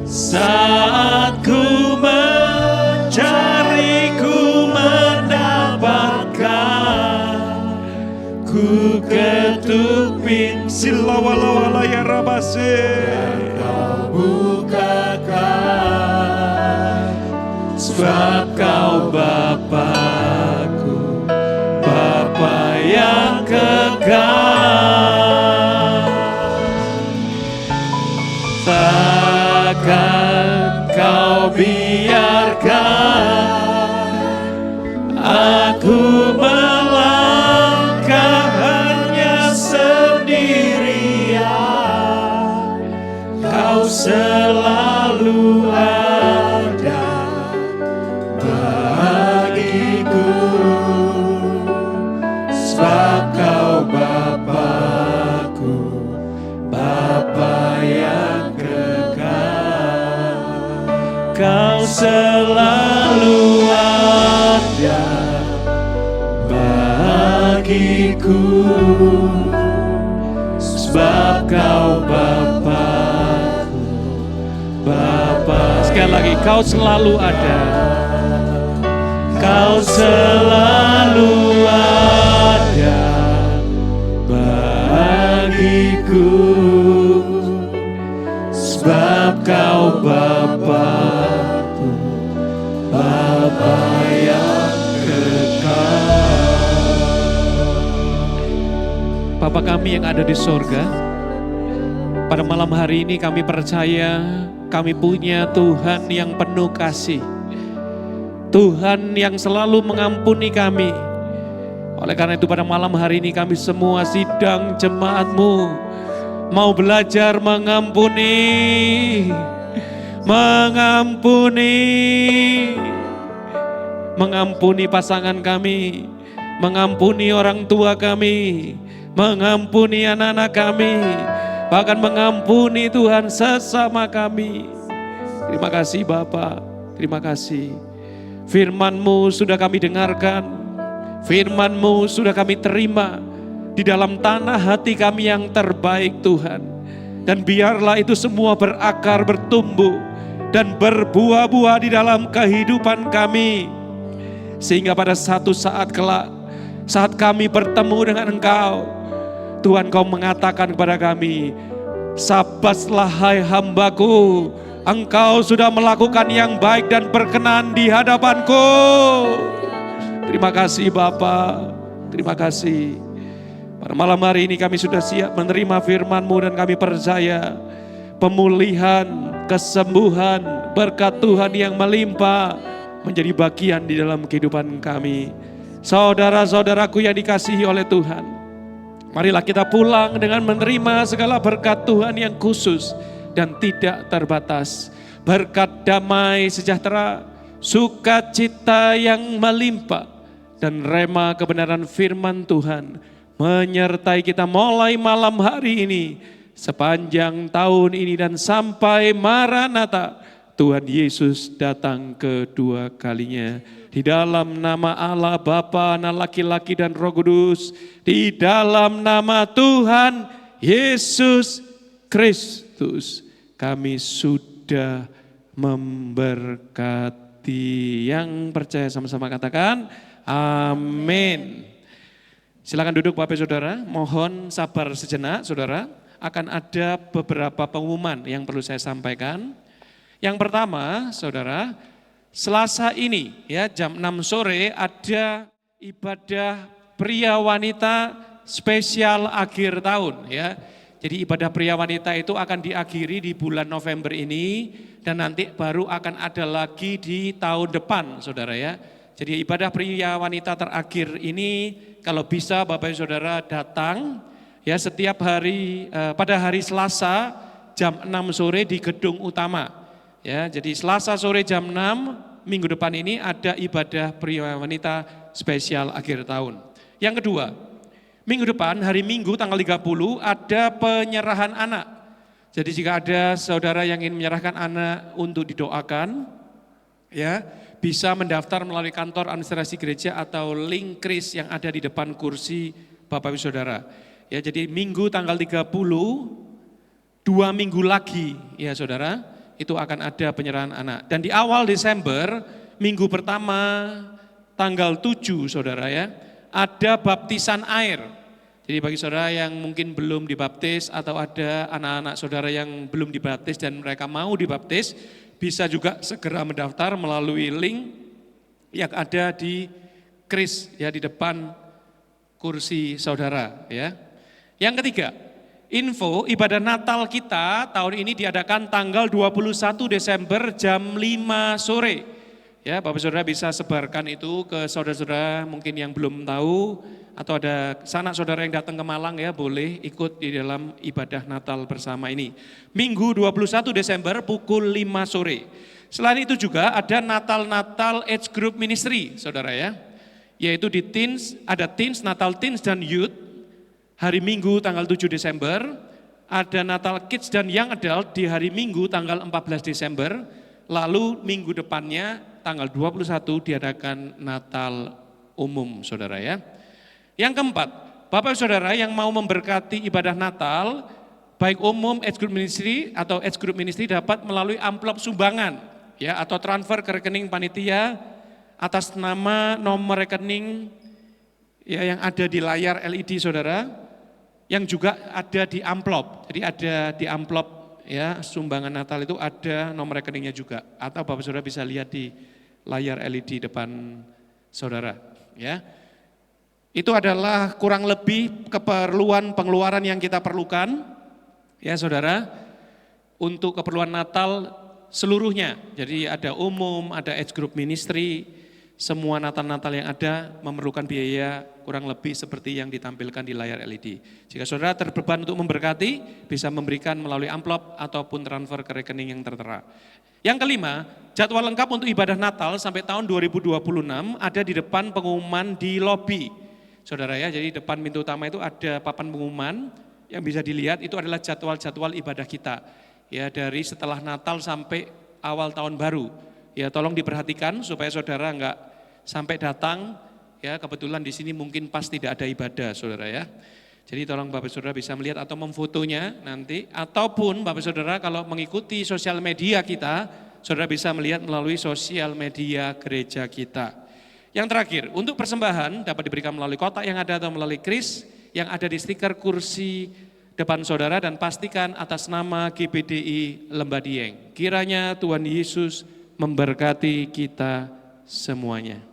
Saat ku mencari, ku mendapatkan. Ku ketuk pintu, Silawalaya rabase. Kau bukakan, sebab Kau Bapa-Ku, Bapa Takkan kau biarkan aku melangkah hanya sendirian. Kau selalu ada bagiku, sebab kau Bapakku, Bapa yang kekal. Kau selalu ada bagiku, sebab kau Bapakku, Bapa. Sekali lagi, kau selalu ada. Kau selalu ada bagiku, sebab kau Bapakku, Bapa yang kekal. Bapa kami yang ada di sorga, pada malam hari ini kami percaya kami punya Tuhan yang penuh kasih. Tuhan yang selalu mengampuni kami. Oleh karena itu pada malam hari ini kami semua sidang jemaat-Mu mau belajar mengampuni. Mengampuni pasangan kami, mengampuni orang tua kami, mengampuni anak-anak kami, bahkan mengampuni Tuhan sesama kami. Terima kasih Bapa, terima kasih. Firman-Mu sudah kami dengarkan, Firman-Mu sudah kami terima di dalam tanah hati kami yang terbaik Tuhan. Dan biarlah itu semua berakar, bertumbuh, dan berbuah-buah di dalam kehidupan kami. Sehingga pada satu saat kelak, saat kami bertemu dengan Engkau, Tuhan Kau mengatakan kepada kami, "Sabaslah hai hambaku, Engkau sudah melakukan yang baik dan berkenan di hadapanku." Terima kasih Bapa, terima kasih. Pada malam hari ini kami sudah siap menerima firman-Mu dan kami percaya pemulihan, kesembuhan, berkat Tuhan yang melimpah menjadi bagian di dalam kehidupan kami. Saudara-saudaraku yang dikasihi oleh Tuhan, marilah kita pulang dengan menerima segala berkat Tuhan yang khusus dan tidak terbatas. Berkat damai sejahtera, sukacita yang melimpah, dan rema kebenaran firman Tuhan menyertai kita mulai malam hari ini, sepanjang tahun ini dan sampai Maranatha, Tuhan Yesus datang kedua kalinya. Di dalam nama Allah Bapa, Anak laki-laki dan Roh Kudus, di dalam nama Tuhan Yesus Kristus, kami sudah memberkati. Yang percaya sama-sama katakan amin. Silakan duduk Bapak Saudara, mohon sabar sejenak Saudara, akan ada beberapa pengumuman yang perlu saya sampaikan. Yang pertama Saudara, Selasa ini ya jam 6 sore ada ibadah pria wanita spesial akhir tahun ya. Jadi ibadah pria wanita itu akan diakhiri di bulan November ini dan nanti baru akan ada lagi di tahun depan Saudara ya. Jadi ibadah pria wanita terakhir ini kalau bisa Bapak Ibu Saudara datang ya setiap hari pada hari Selasa jam 6 sore di gedung utama. Ya, jadi Selasa sore jam 6 minggu depan ini ada ibadah pria wanita spesial akhir tahun. Yang kedua, minggu depan hari Minggu tanggal 30 ada penyerahan anak. Jadi jika ada saudara yang ingin menyerahkan anak untuk didoakan ya, bisa mendaftar melalui kantor administrasi gereja atau link kris yang ada di depan kursi Bapak Ibu Saudara. Ya, jadi Minggu tanggal 30, 2 minggu lagi ya Saudara, itu akan ada penyerahan anak. Dan di awal Desember, minggu pertama tanggal 7 Saudara ya, ada baptisan air. Jadi bagi saudara yang mungkin belum dibaptis atau ada anak-anak saudara yang belum dibaptis dan mereka mau dibaptis, bisa juga segera mendaftar melalui link yang ada di kris ya di depan kursi saudara ya. Yang ketiga, info ibadah Natal kita tahun ini diadakan tanggal 21 Desember jam 5 sore. Ya, Bapak Saudara bisa sebarkan itu ke saudara-saudara mungkin yang belum tahu, atau ada sanak saudara yang datang ke Malang ya, boleh ikut di dalam ibadah Natal bersama ini. Minggu 21 Desember pukul 5 sore. Selain itu juga ada Natal Age Group Ministry, saudara ya. Yaitu di Teens, ada Teens, Natal Teens dan Youth. Hari Minggu tanggal 7 Desember, ada Natal Kids dan Young Adult di hari Minggu tanggal 14 Desember, lalu minggu depannya tanggal 21 diadakan Natal umum, saudara ya. Yang keempat, Bapak Saudara yang mau memberkati ibadah Natal, baik umum Age Group Ministry atau Age Group Ministry dapat melalui amplop sumbangan ya, atau transfer ke rekening panitia atas nama nomor rekening ya, yang ada di layar LED saudara, yang juga ada di amplop. Jadi ada di amplop ya, sumbangan Natal itu ada nomor rekeningnya juga, atau Bapak Saudara bisa lihat di layar LED depan saudara ya. Itu adalah kurang lebih keperluan pengeluaran yang kita perlukan ya saudara, untuk keperluan Natal seluruhnya. Jadi ada umum, ada Age Group Ministry, semua Natal-Natal yang ada memerlukan biaya kurang lebih seperti yang ditampilkan di layar LED. Jika saudara terbeban untuk memberkati, bisa memberikan melalui amplop ataupun transfer ke rekening yang tertera. Yang kelima, jadwal lengkap untuk ibadah Natal sampai tahun 2026 ada di depan pengumuman di lobi. Saudara ya, jadi depan pintu utama itu ada papan pengumuman yang bisa dilihat, itu adalah jadwal-jadwal ibadah kita. Ya, dari setelah Natal sampai awal tahun baru. Ya, tolong diperhatikan supaya saudara enggak sampai datang, ya kebetulan di sini mungkin pas tidak ada ibadah saudara ya. Jadi tolong Bapak Saudara bisa melihat atau memfotonya nanti, ataupun Bapak Saudara kalau mengikuti sosial media kita, saudara bisa melihat melalui sosial media gereja kita. Yang terakhir, untuk persembahan dapat diberikan melalui kotak yang ada atau melalui kris yang ada di stiker kursi depan saudara, dan pastikan atas nama GBDI Lembah Dieng. Kiranya Tuhan Yesus memberkati kita semuanya.